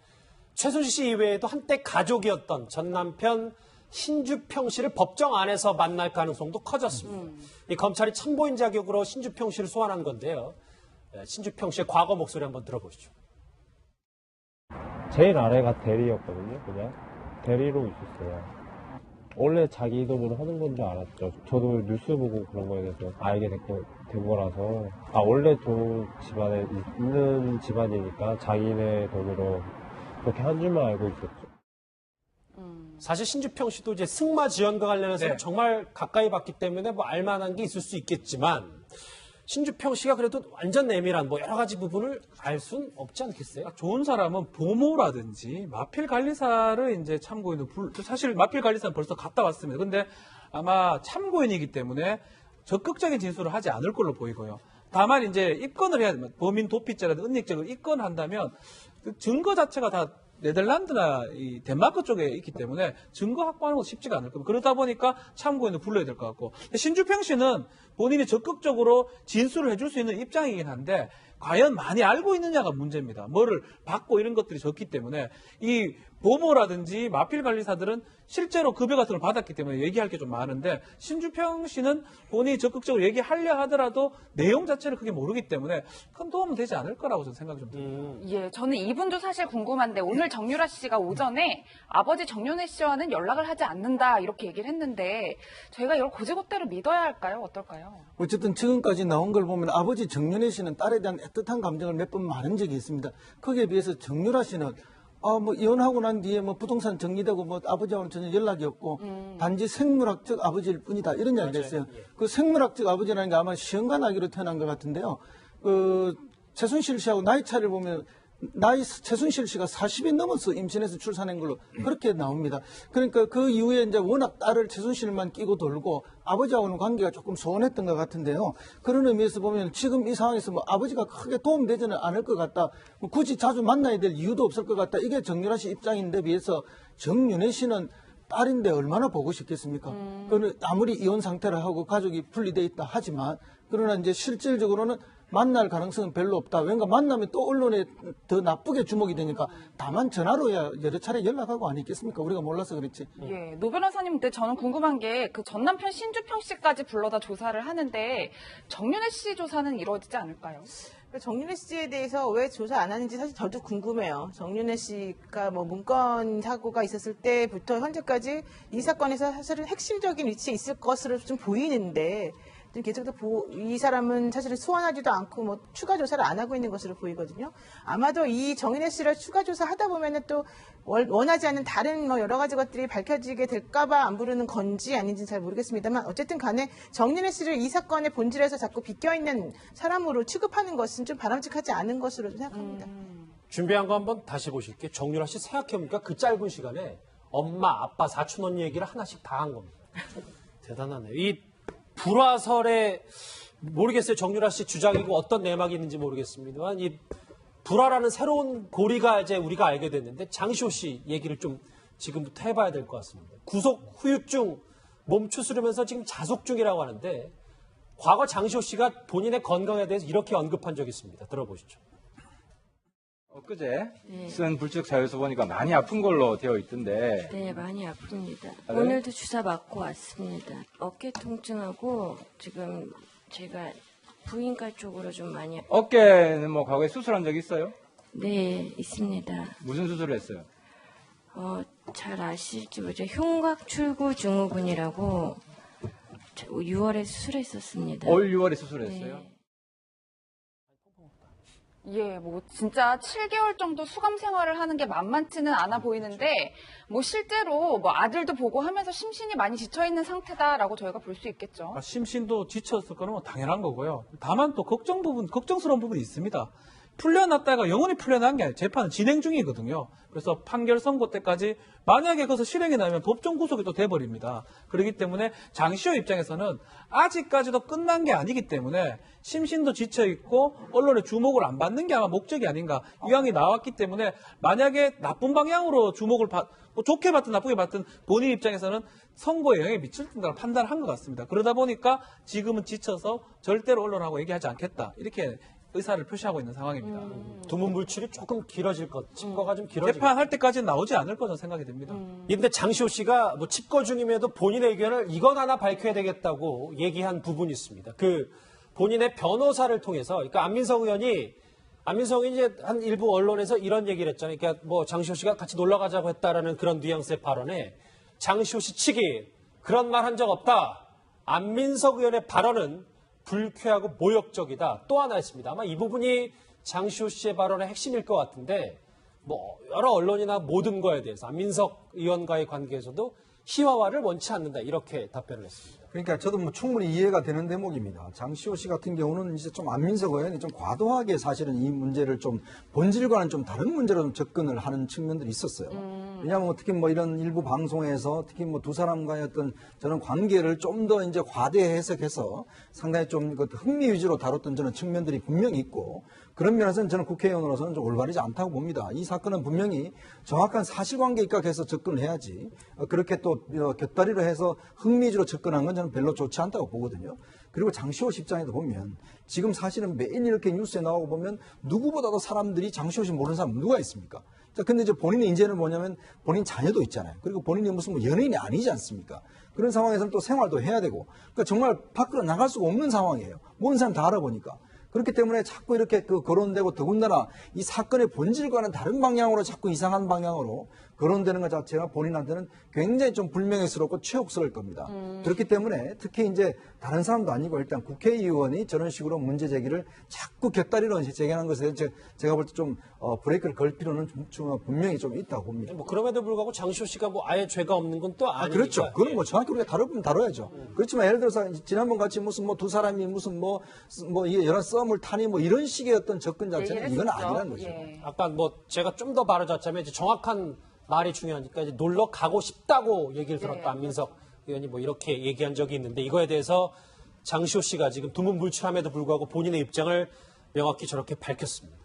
최순실 씨 이외에도 한때 가족이었던 전 남편 신주평 씨를 법정 안에서 만날 가능성도 커졌습니다. 이 검찰이 참고인 자격으로 신주평 씨를 소환한 건데요. 신주평 씨의 과거 목소리 한번 들어보시죠. 제일 아래가 대리였거든요. 그냥 대리로 있었어요. 원래 자기 이름으로 하는 건 줄 알았죠. 저도 뉴스 보고 그런 거에 대해서 알게 된 거라서 원래 돈 집안에 있는 집안이니까 자기네 돈으로 그렇게 한 줄만 알고 있었죠. 사실 신주평 씨도 이제 승마 지원과 관련해서 네. 정말 가까이 봤기 때문에 뭐 알만한 게 있을 수 있겠지만 신주평 씨가 그래도 완전 내밀한 뭐 여러 가지 부분을 알 수는 없지 않겠어요? 좋은 사람은 보모라든지 마필 관리사를 이제 참고인으로 사실 마필 관리사는 벌써 갔다 왔습니다. 근데 아마 참고인이기 때문에 적극적인 진술을 하지 않을 걸로 보이고요. 다만 이제 입건을 해야 됩니다. 범인 도피죄라든지 은닉죄를 입건한다면 그 증거 자체가 다 네덜란드나 이 덴마크 쪽에 있기 때문에 증거 확보하는 건 쉽지가 않을 겁니다. 그러다 보니까 참고인을 불러야 될 것 같고 신주평 씨는 본인이 적극적으로 진술을 해줄 수 있는 입장이긴 한데 과연 많이 알고 있느냐가 문제입니다. 뭐를 받고 이런 것들이 적기 때문에 이 보모라든지 마필 관리사들은 실제로 급여 같은 걸 받았기 때문에 얘기할 게 좀 많은데 신주평 씨는 본인이 적극적으로 얘기하려 하더라도 내용 자체를 크게 모르기 때문에 큰 도움은 되지 않을 거라고 저는 생각이 좀 듭니다. 예, 저는 이분도 사실 궁금한데 오늘 정유라 씨가 오전에 아버지 정윤회 씨와는 연락을 하지 않는다 이렇게 얘기를 했는데 저희가 이걸 고지고대로 믿어야 할까요? 어떨까요? 어쨌든 지금까지 나온 걸 보면 아버지 정윤회 씨는 딸에 대한 애틋한 감정을 몇 번 말한 적이 있습니다. 거기에 비해서 정유라 씨는 뭐 이혼하고 난 뒤에 뭐 부동산 정리되고 뭐 아버지하고는 전혀 연락이 없고 단지 생물학적 아버지일 뿐이다 이런 이야기를 했어요. 그 생물학적 아버지라는 게 아마 시험관 아기로 태어난 것 같은데요. 그 최순실 씨하고 나이 차를 보면 최순실 씨가 40이 넘어서 임신해서 출산한 걸로 그렇게 나옵니다. 그러니까 그 이후에 이제 워낙 딸을 최순실만 끼고 돌고 아버지하고는 관계가 조금 소원했던 것 같은데요. 그런 의미에서 보면 지금 이 상황에서 뭐 아버지가 크게 도움되지는 않을 것 같다. 뭐 굳이 자주 만나야 될 이유도 없을 것 같다. 이게 정유라 씨 입장인데 비해서 정윤회 씨는 딸인데 얼마나 보고 싶겠습니까? 그는 아무리 이혼 상태를 하고 가족이 분리돼 있다 하지만 그러나 이제 실질적으로는 만날 가능성은 별로 없다. 왠가 만나면 또 언론에 더 나쁘게 주목이 되니까 다만 전화로야 여러 차례 연락하고 아니겠습니까? 우리가 몰라서 그렇지. 예, 노 변호사님, 근데 저는 궁금한 게 그 전 남편 신주평 씨까지 불러다 조사를 하는데 정윤회 씨 조사는 이루어지지 않을까요? 정윤회 씨에 대해서 왜 조사 안 하는지 사실 저도 궁금해요. 정윤회 씨가 뭐 문건 사고가 있었을 때부터 현재까지 이 사건에서 사실은 핵심적인 위치에 있을 것으로 좀 보이는데 계속해서 이 사람은 사실은 소환하지도 않고 뭐 추가 조사를 안 하고 있는 것으로 보이거든요. 아마도 이 정윤회 씨를 추가 조사하다 보면은 또 원하지 않는 다른 뭐 여러 가지 것들이 밝혀지게 될까봐 안 부르는 건지 아닌지는 잘 모르겠습니다만 어쨌든 간에 정윤회 씨를 이 사건의 본질에서 자꾸 비껴있는 사람으로 취급하는 것은 좀 바람직하지 않은 것으로 생각합니다. 준비한 거 한번 다시 보실게요. 정유라 씨 생각해보니까 그 짧은 시간에 엄마, 아빠, 사촌 언니 얘기를 하나씩 다 한 겁니다. 대단하네요. 이 불화설에 모르겠어요. 정유라 씨 주장이고 어떤 내막이 있는지 모르겠습니다만 이 불화라는 새로운 고리가 이제 우리가 알게 됐는데 장시호 씨 얘기를 좀 지금부터 해봐야 될 것 같습니다. 구속 후유증 몸 추스르면서 지금 자속 중이라고 하는데 과거 장시호 씨가 본인의 건강에 대해서 이렇게 언급한 적이 있습니다. 들어보시죠. 엊그제 쓴 불측 자료에서 보니까 많이 아픈 걸로 되어 있던데. 네, 많이 아픕니다. 아, 네? 오늘도 주사 맞고 왔습니다. 어깨 통증하고 지금 제가 부인과 쪽으로 좀 많이. 어깨는 뭐 과거에 수술한 적 있어요? 네, 있습니다. 무슨 수술을 했어요? 잘 아실지 모르죠. 흉곽 출구 증후군이라고 6월에 수술했었습니다. 올 6월에 수술했어요? 네. 예, 뭐 진짜 7개월 정도 수감 생활을 하는 게 만만치는 않아 보이는데 뭐 실제로 뭐 아들도 보고 하면서 심신이 많이 지쳐 있는 상태다라고 저희가 볼 수 있겠죠. 심신도 지쳤을 거는 뭐 당연한 거고요. 다만 또 걱정스러운 부분이 있습니다. 풀려났다가 영원히 풀려난 게 아니라 재판은 진행 중이거든요. 그래서 판결 선고 때까지 만약에 거기서 실행이 나면 법정 구속이 또 돼버립니다. 그렇기 때문에 장시호 입장에서는 아직까지도 끝난 게 아니기 때문에 심신도 지쳐있고 언론의 주목을 안 받는 게 아마 목적이 아닌가. 이왕이 나왔기 때문에 만약에 나쁜 방향으로 주목을 뭐 좋게 받든 나쁘게 받든 본인 입장에서는 선고에 영향이 미칠 거라고 판단을 한 것 같습니다. 그러다 보니까 지금은 지쳐서 절대로 언론하고 얘기하지 않겠다. 이렇게 의사를 표시하고 있는 상황입니다. 두문 물출이 조금 길어질 것, 칩거가 좀 길어질 것. 재판할 때까지는 나오지 않을 거죠 생각이 듭니다. 근데 장시호 씨가 뭐 칩거 중임에도 본인의 의견을 이건 하나 밝혀야 되겠다고 얘기한 부분이 있습니다. 그 본인의 변호사를 통해서, 그러니까 안민석 의원이 안민석이 이제 한 일부 언론에서 이런 얘기를 했잖아요. 그러니까 뭐 장시호 씨가 같이 놀러 가자고 했다라는 그런 뉘앙스의 발언에 장시호 씨 측이 그런 말 한 적 없다. 안민석 의원의 발언은 불쾌하고 모욕적이다. 또 하나 있습니다. 아마 이 부분이 장시호 씨의 발언의 핵심일 것 같은데 뭐 여러 언론이나 모든 거에 대해서 안민석 의원과의 관계에서도 희화화를 원치 않는다. 이렇게 답변을 했습니다. 그러니까 저도 뭐 충분히 이해가 되는 대목입니다. 장시호 씨 같은 경우는 이제 좀 안민석 의원이 좀 과도하게 사실은 이 문제를 좀 본질과는 좀 다른 문제로 좀 접근을 하는 측면들이 있었어요. 왜냐하면 특히 뭐 이런 일부 방송에서 특히 뭐 두 사람과의 어떤 저는 관계를 좀 더 이제 과대 해석해서 상당히 좀 그 흥미 위주로 다뤘던 저는 측면들이 분명히 있고 그런 면에서는 저는 국회의원으로서는 좀 올바르지 않다고 봅니다. 이 사건은 분명히 정확한 사실관계에 입각해서 접근을 해야지 그렇게 또 곁다리로 해서 흥미 위주로 접근한 건 저는 별로 좋지 않다고 보거든요. 그리고 장시호 씨 입장에도 보면 지금 사실은 매일 이렇게 뉴스에 나오고 보면 누구보다도 사람들이 장시호 씨 모르는 사람 누가 있습니까? 자, 근데 이제 본인의 인재는 뭐냐면 본인 자녀도 있잖아요. 그리고 본인이 무슨 뭐 연예인이 아니지 않습니까? 그런 상황에서는 또 생활도 해야 되고 그러니까 정말 밖으로 나갈 수가 없는 상황이에요. 모든 사람 다 알아보니까. 그렇기 때문에 자꾸 이렇게 거론되고 더군다나 이 사건의 본질과는 다른 방향으로 자꾸 이상한 방향으로 거론되는 것 자체가 본인한테는 굉장히 좀 불명예스럽고 치욕스러울 겁니다. 그렇기 때문에 특히 이제 다른 사람도 아니고 일단 국회의원이 저런 식으로 문제 제기를 자꾸 곁다리로 제기하는 것에 제가 볼 때 좀 브레이크를 걸 필요는 좀 분명히 좀 있다고 봅니다. 뭐 그럼에도 불구하고 장시호 씨가 뭐 아예 죄가 없는 건 또 아니니까. 그렇죠. 그건 뭐 정확히 우리가 다루면 다뤄야죠. 그렇지만 예를 들어서 지난번 같이 무슨 뭐 두 사람이 무슨 뭐 이게 여러 썸을 타니 뭐 이런 식의 어떤 접근 자체는 이건 아니라는 거죠. 아까 뭐 제가 좀 더 말하자면 이제 정확한 말이 중요하니까 이제 놀러 가고 싶다고 얘기를 들었다. 안민석 의원이 뭐 이렇게 얘기한 적이 있는데 이거에 대해서 장시호 씨가 지금 두문불출함에도 불구하고 본인의 입장을 명확히 저렇게 밝혔습니다.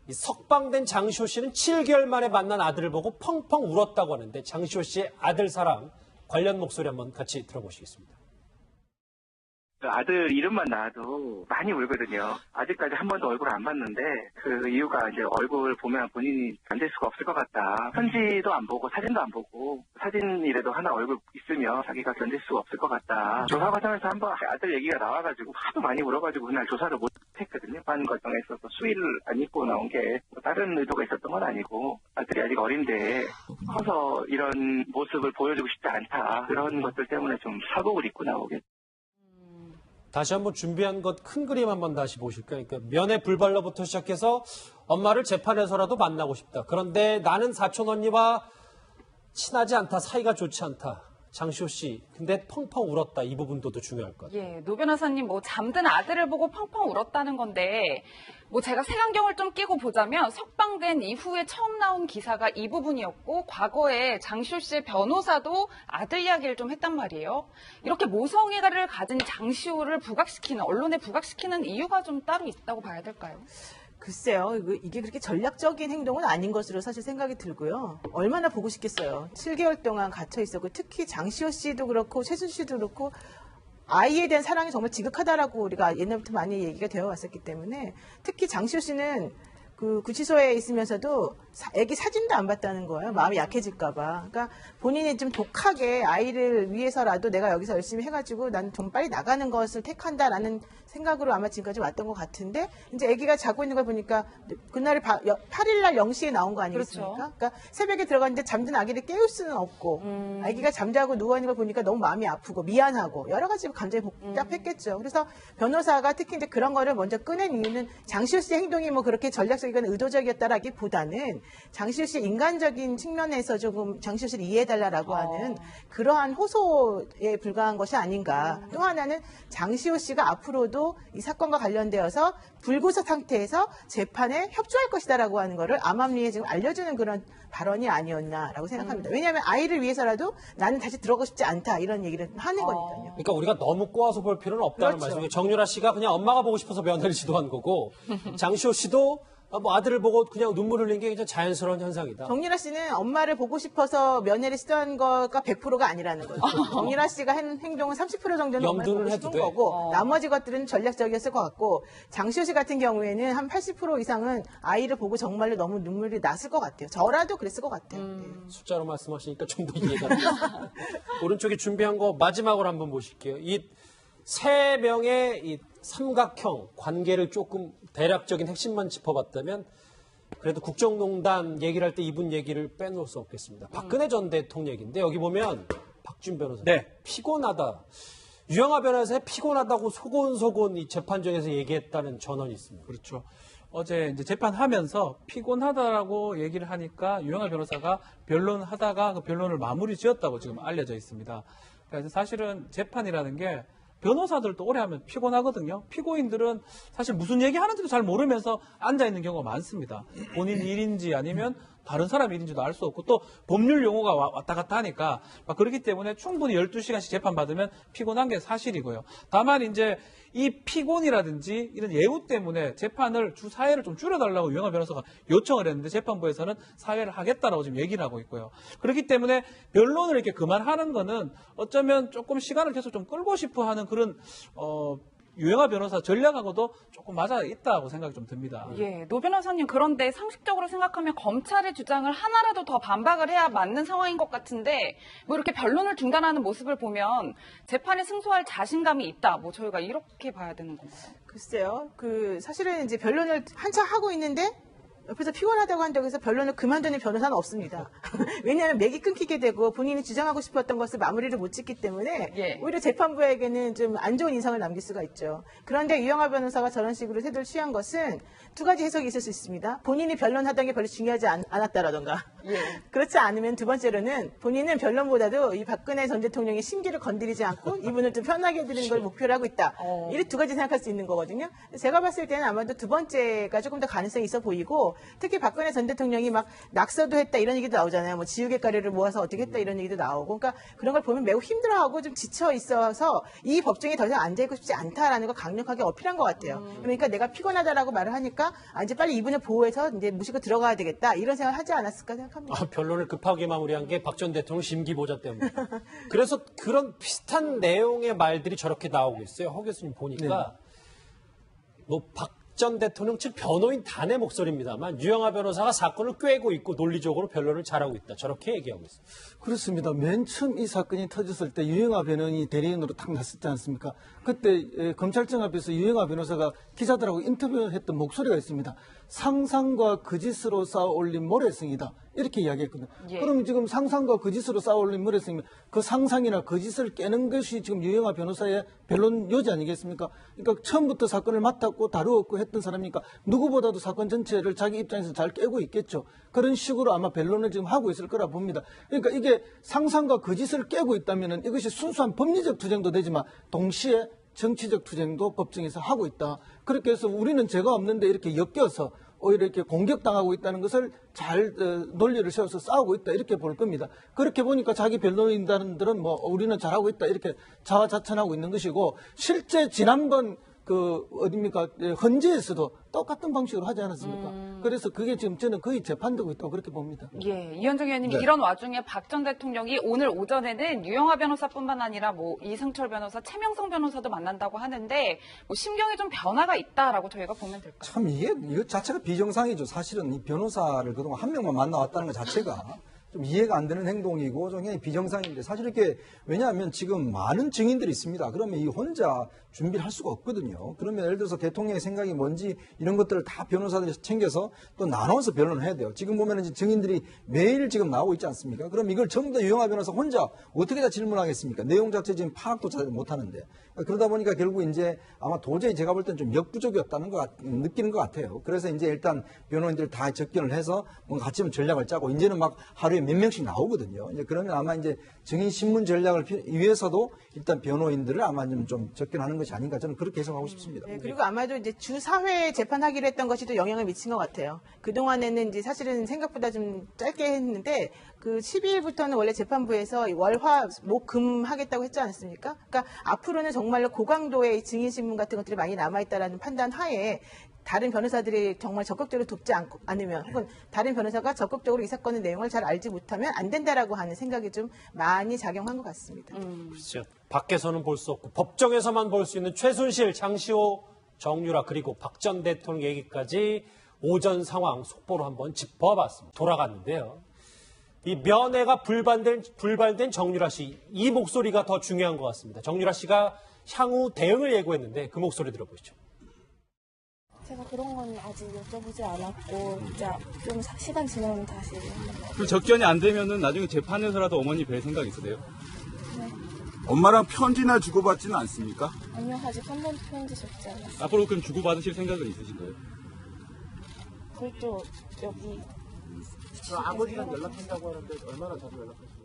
이 석방된 장시호 씨는 7개월 만에 만난 아들을 보고 펑펑 울었다고 하는데 장시호 씨의 아들 사랑 관련 목소리 한번 같이 들어보시겠습니다. 아들 이름만 나와도 많이 울거든요. 아직까지 한 번도 얼굴 안 봤는데 그 이유가 이제 얼굴 보면 본인이 견딜 수가 없을 것 같다. 편지도 안 보고 사진도 안 보고 사진이라도 하나 얼굴 있으면 자기가 견딜 수가 없을 것 같다. 조사 과정에서 한번 아들 얘기가 나와가지고 하도 많이 울어가지고 그날 조사를 못했거든요. 반 과정에서 수의를 안 입고 나온 게 뭐 다른 의도가 있었던 건 아니고 아들이 아직 어린데 커서 이런 모습을 보여주고 싶지 않다. 그런 것들 때문에 좀 사복을 입고 나오게. 다시 한번 준비한 것 큰 그림 한번 다시 보실까요? 그러니까 면회 불발로부터 시작해서 엄마를 재판에서라도 만나고 싶다. 그런데 나는 사촌 언니와 친하지 않다. 사이가 좋지 않다. 장시호 씨, 근데 펑펑 울었다. 이 부분도 더 중요할 것 같아요. 예, 노 변호사님 뭐 잠든 아들을 보고 펑펑 울었다는 건데 뭐 제가 색안경을 좀 끼고 보자면 석방된 이후에 처음 나온 기사가 이 부분이었고 과거에 장시호 씨의 변호사도 아들 이야기를 좀 했단 말이에요. 이렇게 모성애를 가진 장시호를 부각시키는 언론에 부각시키는 이유가 좀 따로 있다고 봐야 될까요? 글쎄요, 이게 그렇게 전략적인 행동은 아닌 것으로 사실 생각이 들고요. 얼마나 보고 싶겠어요. 7개월 동안 갇혀 있었고, 특히 장시호 씨도 그렇고, 최순 씨도 그렇고, 아이에 대한 사랑이 정말 지극하다라고 우리가 옛날부터 많이 얘기가 되어 왔었기 때문에, 특히 장시호 씨는 그 구치소에 있으면서도 애기 사진도 안 봤다는 거예요. 마음이 약해질까봐. 그러니까 본인이 좀 독하게 아이를 위해서라도 내가 여기서 열심히 해가지고 난 좀 빨리 나가는 것을 택한다라는 생각으로 아마 지금까지 왔던 것 같은데 이제 아기가 자고 있는 걸 보니까 그날이 8일날 0시에 나온 거 아니겠습니까? 그렇죠. 그러니까 새벽에 들어갔는데 잠든 아기를 깨울 수는 없고 아기가 잠자고 누워있는 걸 보니까 너무 마음이 아프고 미안하고 여러 가지 감정이 복잡했겠죠. 그래서 변호사가 특히 이제 그런 거를 먼저 꺼낸 이유는 장시호 씨의 행동이 뭐 그렇게 전략적이거나 의도적이었다라기보다는 장시호 씨의 인간적인 측면에서 조금 장시호 씨를 이해해달라고 하는 그러한 호소에 불과한 것이 아닌가. 또 하나는 장시호 씨가 앞으로도 이 사건과 관련되어서 불구속 상태에서 재판에 협조할 것이다라고 하는 거를 암암리에 지금 알려주는 그런 발언이 아니었나라고 생각합니다. 왜냐하면 아이를 위해서라도 나는 다시 들어가고 싶지 않다 이런 얘기를 하는 거니까요. 그러니까 우리가 너무 꼬아서 볼 필요는 없다는 그렇죠. 말씀이에요. 정유라 씨가 그냥 엄마가 보고 싶어서 면회를 시도한 거고 장시호 씨도 뭐 아들을 보고 그냥 눈물 흘린 게 굉장히 자연스러운 현상이다. 정유라 씨는 엄마를 보고 싶어서 면회를 시도한 거가 100%가 아니라는 거죠. 정유라 씨가 한 행동은 30% 정도는 엄마를 보고 싶은 거고 나머지 것들은 전략적이었을 것 같고 장시호 씨 같은 경우에는 한 80% 이상은 아이를 보고 정말로 너무 눈물이 났을 것 같아요. 저라도 그랬을 것 같아요. 네. 숫자로 말씀하시니까 좀 더 이해가 돼요. 오른쪽에 준비한 거 마지막으로 한번 보실게요. 이 3명의 이 삼각형 관계를 조금 대략적인 핵심만 짚어봤다면 그래도 국정농단 얘기를 할 때 이분 얘기를 빼놓을 수 없겠습니다. 박근혜 전 대통령 얘기인데 여기 보면 박준 변호사 피곤하다. 유영하 변호사의 피곤하다고 소곤소곤 이 재판정에서 얘기했다는 전언이 있습니다. 그렇죠. 어제 이제 재판하면서 피곤하다라고 얘기를 하니까 유영하 변호사가 변론하다가 그 변론을 마무리 지었다고 지금 알려져 있습니다. 그래서 사실은 재판이라는 게 변호사들도 오래 하면 피곤하거든요. 피고인들은 사실 무슨 얘기하는지도 잘 모르면서 앉아있는 경우가 많습니다. 본인 일인지 아니면 다른 사람 일인지도 알 수 없고 또 법률 용어가 왔다 갔다 하니까 그렇기 때문에 충분히 12시간씩 재판받으면 피곤한 게 사실이고요. 다만 이제 이 피곤이라든지 이런 예우 때문에 재판을 주 사회를 좀 줄여달라고 유영하 변호사가 요청을 했는데 재판부에서는 사회를 하겠다라고 지금 얘기를 하고 있고요. 그렇기 때문에 변론을 이렇게 그만하는 거는 어쩌면 조금 시간을 계속 좀 끌고 싶어 하는 그런 유영하 변호사 전략하고도 조금 맞아 있다고 생각이 좀 듭니다. 예, 노 변호사님 그런데 상식적으로 생각하면 검찰의 주장을 하나라도 더 반박을 해야 맞는 상황인 것 같은데 뭐 이렇게 변론을 중단하는 모습을 보면 재판에 승소할 자신감이 있다. 뭐 저희가 이렇게 봐야 되는 건가요? 글쎄요. 사실은 이제 변론을 한참 하고 있는데 옆에서 피곤하다고 한다고 해서 변론을 그만두는 변호사는 없습니다. 왜냐하면 맥이 끊기게 되고 본인이 주장하고 싶었던 것을 마무리를 못 짓기 때문에 오히려 재판부에게는 좀 안 좋은 인상을 남길 수가 있죠. 그런데 유영하 변호사가 저런 식으로 태도를 취한 것은 두 가지 해석이 있을 수 있습니다. 본인이 변론하던 게 별로 중요하지 않았다라던가. 그렇지 않으면 두 번째로는 본인은 변론보다도 이 박근혜 전 대통령의 심기를 건드리지 않고 이분을 좀 편하게 해드리는 걸 목표로 하고 있다. 이렇게 두 가지 생각할 수 있는 거거든요. 제가 봤을 때는 아마도 두 번째가 조금 더 가능성이 있어 보이고 특히 박근혜 전 대통령이 막 낙서도 했다 이런 얘기도 나오잖아요. 뭐 지우개 가루를 모아서 어떻게 했다 이런 얘기도 나오고 그러니까 그런 걸 보면 매우 힘들어하고 좀 지쳐 있어서 이 법정에 더 이상 앉아있고 싶지 않다라는 걸 강력하게 어필한 것 같아요. 그러니까 내가 피곤하다라고 말을 하니까 이제 빨리 이분을 보호해서 이제 모시고 들어가야 되겠다 이런 생각을 하지 않았을까 생각합니다. 변론을 급하게 마무리한 게 박 전 대통령 심기보자 때문에. 그래서 그런 비슷한 내용의 말들이 저렇게 나오고 있어요. 허 교수님 보니까 박 전 대통령 측 변호인 단의 목소리입니다만 유영하 변호사가 사건을 꿰고 있고 논리적으로 변론을 잘하고 있다. 저렇게 얘기하고 있습니다. 그렇습니다. 맨 처음 이 사건이 터졌을 때 유영하 변호인이 대리인으로 탁 났었지 않습니까? 그때 검찰청 앞에서 유영하 변호사가 기자들하고 인터뷰했던 목소리가 있습니다. 상상과 거짓으로 쌓아올린 모래성이다. 이렇게 이야기했거든요. 그럼 지금 상상과 거짓으로 쌓아올린 모래성이면 그 상상이나 거짓을 깨는 것이 지금 유영하 변호사의 변론 요지 아니겠습니까? 그러니까 처음부터 사건을 맡았고 다루었고 했던 사람이니까 누구보다도 사건 전체를 자기 입장에서 잘 깨고 있겠죠. 그런 식으로 아마 변론을 지금 하고 있을 거라 봅니다. 그러니까 이게 상상과 거짓을 깨고 있다면 이것이 순수한 법리적 투쟁도 되지만 동시에 정치적 투쟁도 법정에서 하고 있다. 그렇게 해서 우리는 죄가 없는데 이렇게 엮여서 오히려 이렇게 공격당하고 있다는 것을 잘 논리를 세워서 싸우고 있다 이렇게 볼 겁니다. 그렇게 보니까 자기 변호인단들은 뭐 우리는 잘하고 있다 이렇게 자화자찬하고 있는 것이고 실제 지난번 헌재에서도 똑같은 방식으로 하지 않았습니까? 그래서 그게 지금 저는 거의 재판되고 있다고 그렇게 봅니다. 예, 이현정 의원님 이런 와중에 박 전 대통령이 오늘 오전에는 유영하 변호사뿐만 아니라 뭐 이승철 변호사, 최명성 변호사도 만난다고 하는데 뭐 심경에 좀 변화가 있다라고 저희가 보면 될까요? 참 이거 자체가 비정상이죠. 사실은 이 변호사를 그동안 한 명만 만나왔다는 것 자체가 좀 이해가 안 되는 행동이고 좀 비정상인데 사실 이렇게 왜냐하면 지금 많은 증인들이 있습니다. 그러면 이 혼자 준비를 할 수가 없거든요. 그러면 예를 들어서 대통령의 생각이 뭔지 이런 것들을 다 변호사들이 챙겨서 또 나눠서 변론을 해야 돼요. 지금 보면 이제 증인들이 매일 지금 나오고 있지 않습니까? 그럼 이걸 전부 다 유영하 변호사 혼자 어떻게 다 질문하겠습니까? 내용 자체 지금 파악도 잘 못하는데 그러다 보니까 결국 이제 아마 도저히 제가 볼 때는 좀 역부족이었다는 거 느끼는 것 같아요. 그래서 이제 일단 변호인들 다 접견을 해서 뭔가 같이 전략을 짜고 이제는 막 하루에 몇 명씩 나오거든요. 이제 그러면 아마 이제 증인 신문 전략을 위해서도 일단 변호인들을 아마 좀 접견하는 것이 아닌가 저는 그렇게 해석하고 싶습니다. 네, 그리고 아마도 이제 주 4회 재판하기로 했던 것이 또 영향을 미친 것 같아요. 그동안에는 이제 사실은 생각보다 좀 짧게 했는데 그 12일부터는 원래 재판부에서 월화 목 금 하겠다고 했지 않습니까? 그러니까 앞으로는 정말로 고강도의 증인 신문 같은 것들이 많이 남아있다라는 판단 하에 다른 변호사들이 정말 적극적으로 돕지 않으면 혹은 다른 변호사가 적극적으로 이 사건의 내용을 잘 알지 못하면 안 된다라고 하는 생각이 좀 많이 작용한 것 같습니다. 그렇죠. 밖에서는 볼 수 없고 법정에서만 볼 수 있는 최순실, 장시호, 정유라 그리고 박 전 대통령 얘기까지 오전 상황 속보로 한번 짚어봤습니다. 돌아갔는데요. 이 면회가 불발된 정유라 씨, 이 목소리가 더 중요한 것 같습니다. 정유라 씨가 향후 대응을 예고했는데 그 목소리 들어보시죠. 제가 그런 건 아직 여쭤보지 않았고 진짜 좀 시간 지나면 다시. 그 접견이 안 되면은 나중에 재판에서라도 어머니 뵐 생각 있으세요? 네. 엄마랑 편지나 주고받지는 않습니까? 아니요, 아직 한 번도 편지 적지 않았어요. 앞으로 그럼 주고받으실 생각은 있으신가요? 그것도 여기. 아버지랑 연락한다고 하는데 얼마나 자주 연락하십니까?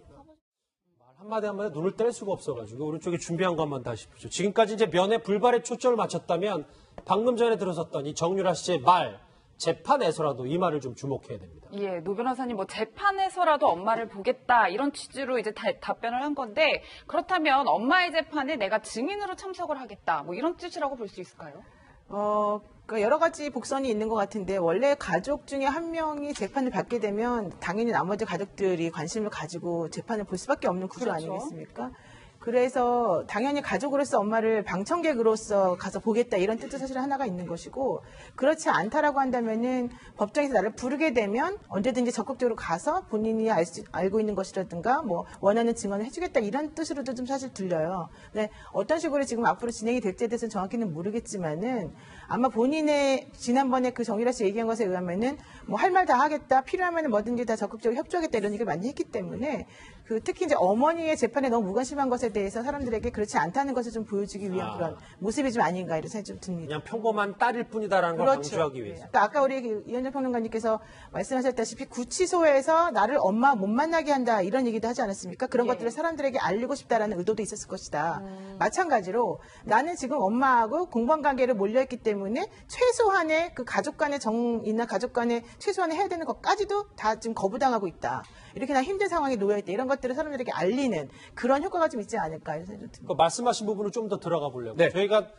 한마디 눈을 뗄 수가 없어가지고 오른쪽에 준비한 거 한번 다시 보죠. 지금까지 이제 면회 불발에 초점을 맞췄다면 방금 전에 들어섰던 이 정유라 씨의 말, 재판에서라도 이 말을 좀 주목해야 됩니다. 예, 노 변호사님 뭐 재판에서라도 엄마를 보겠다 이런 취지로 이제 답변을 한 건데 그렇다면 엄마의 재판에 내가 증인으로 참석을 하겠다 뭐 이런 뜻이라고 볼 수 있을까요? 그러니까 여러 가지 복선이 있는 것 같은데 원래 가족 중에 한 명이 재판을 받게 되면 당연히 나머지 가족들이 관심을 가지고 재판을 볼 수밖에 없는 구조 그렇죠. 아니겠습니까? 그래서 당연히 가족으로서 엄마를 방청객으로서 가서 보겠다 이런 뜻도 사실 하나가 있는 것이고 그렇지 않다라고 한다면은 법정에서 나를 부르게 되면 언제든지 적극적으로 가서 본인이 알고 있는 것이라든가 뭐 원하는 증언을 해주겠다 이런 뜻으로도 좀 사실 들려요. 근데 어떤 식으로 지금 앞으로 진행이 될지에 대해서는 정확히는 모르겠지만은 아마 본인의 지난번에 그 정유라 씨 얘기한 것에 의하면은 뭐 할 말 다 하겠다 필요하면은 뭐든지 다 적극적으로 협조하겠다 이런 얘기를 많이 했기 때문에 그 특히 이제 어머니의 재판에 너무 무관심한 것에 대해서 사람들에게 그렇지 않다는 것을 좀 보여주기 위한 그런 모습이 좀 아닌가 이런 생각이 좀 듭니다. 그냥 평범한 딸일 뿐이다라는 걸 강조하기 위해서. 그러니까 아까 우리 이현정 평론가님께서 말씀하셨다시피 구치소에서 나를 엄마 못 만나게 한다 이런 얘기도 하지 않았습니까? 그런 것들을 사람들에게 알리고 싶다라는 의도도 있었을 것이다. 마찬가지로 나는 지금 엄마하고 공범 관계를 몰려있기 때문에 최소한의 그 가족 간의 정이나 가족 간의 최소한의 해야 되는 것까지도 다 지금 거부당하고 있다. 이렇게 나 힘든 상황에 놓여있다. 이런 것들을 사람들에게 알리는 그런 효과가 좀 있지 않을까 이런 생각이 듭니다. 말씀하신 부분을 좀 더 들어가 보려고. 저희가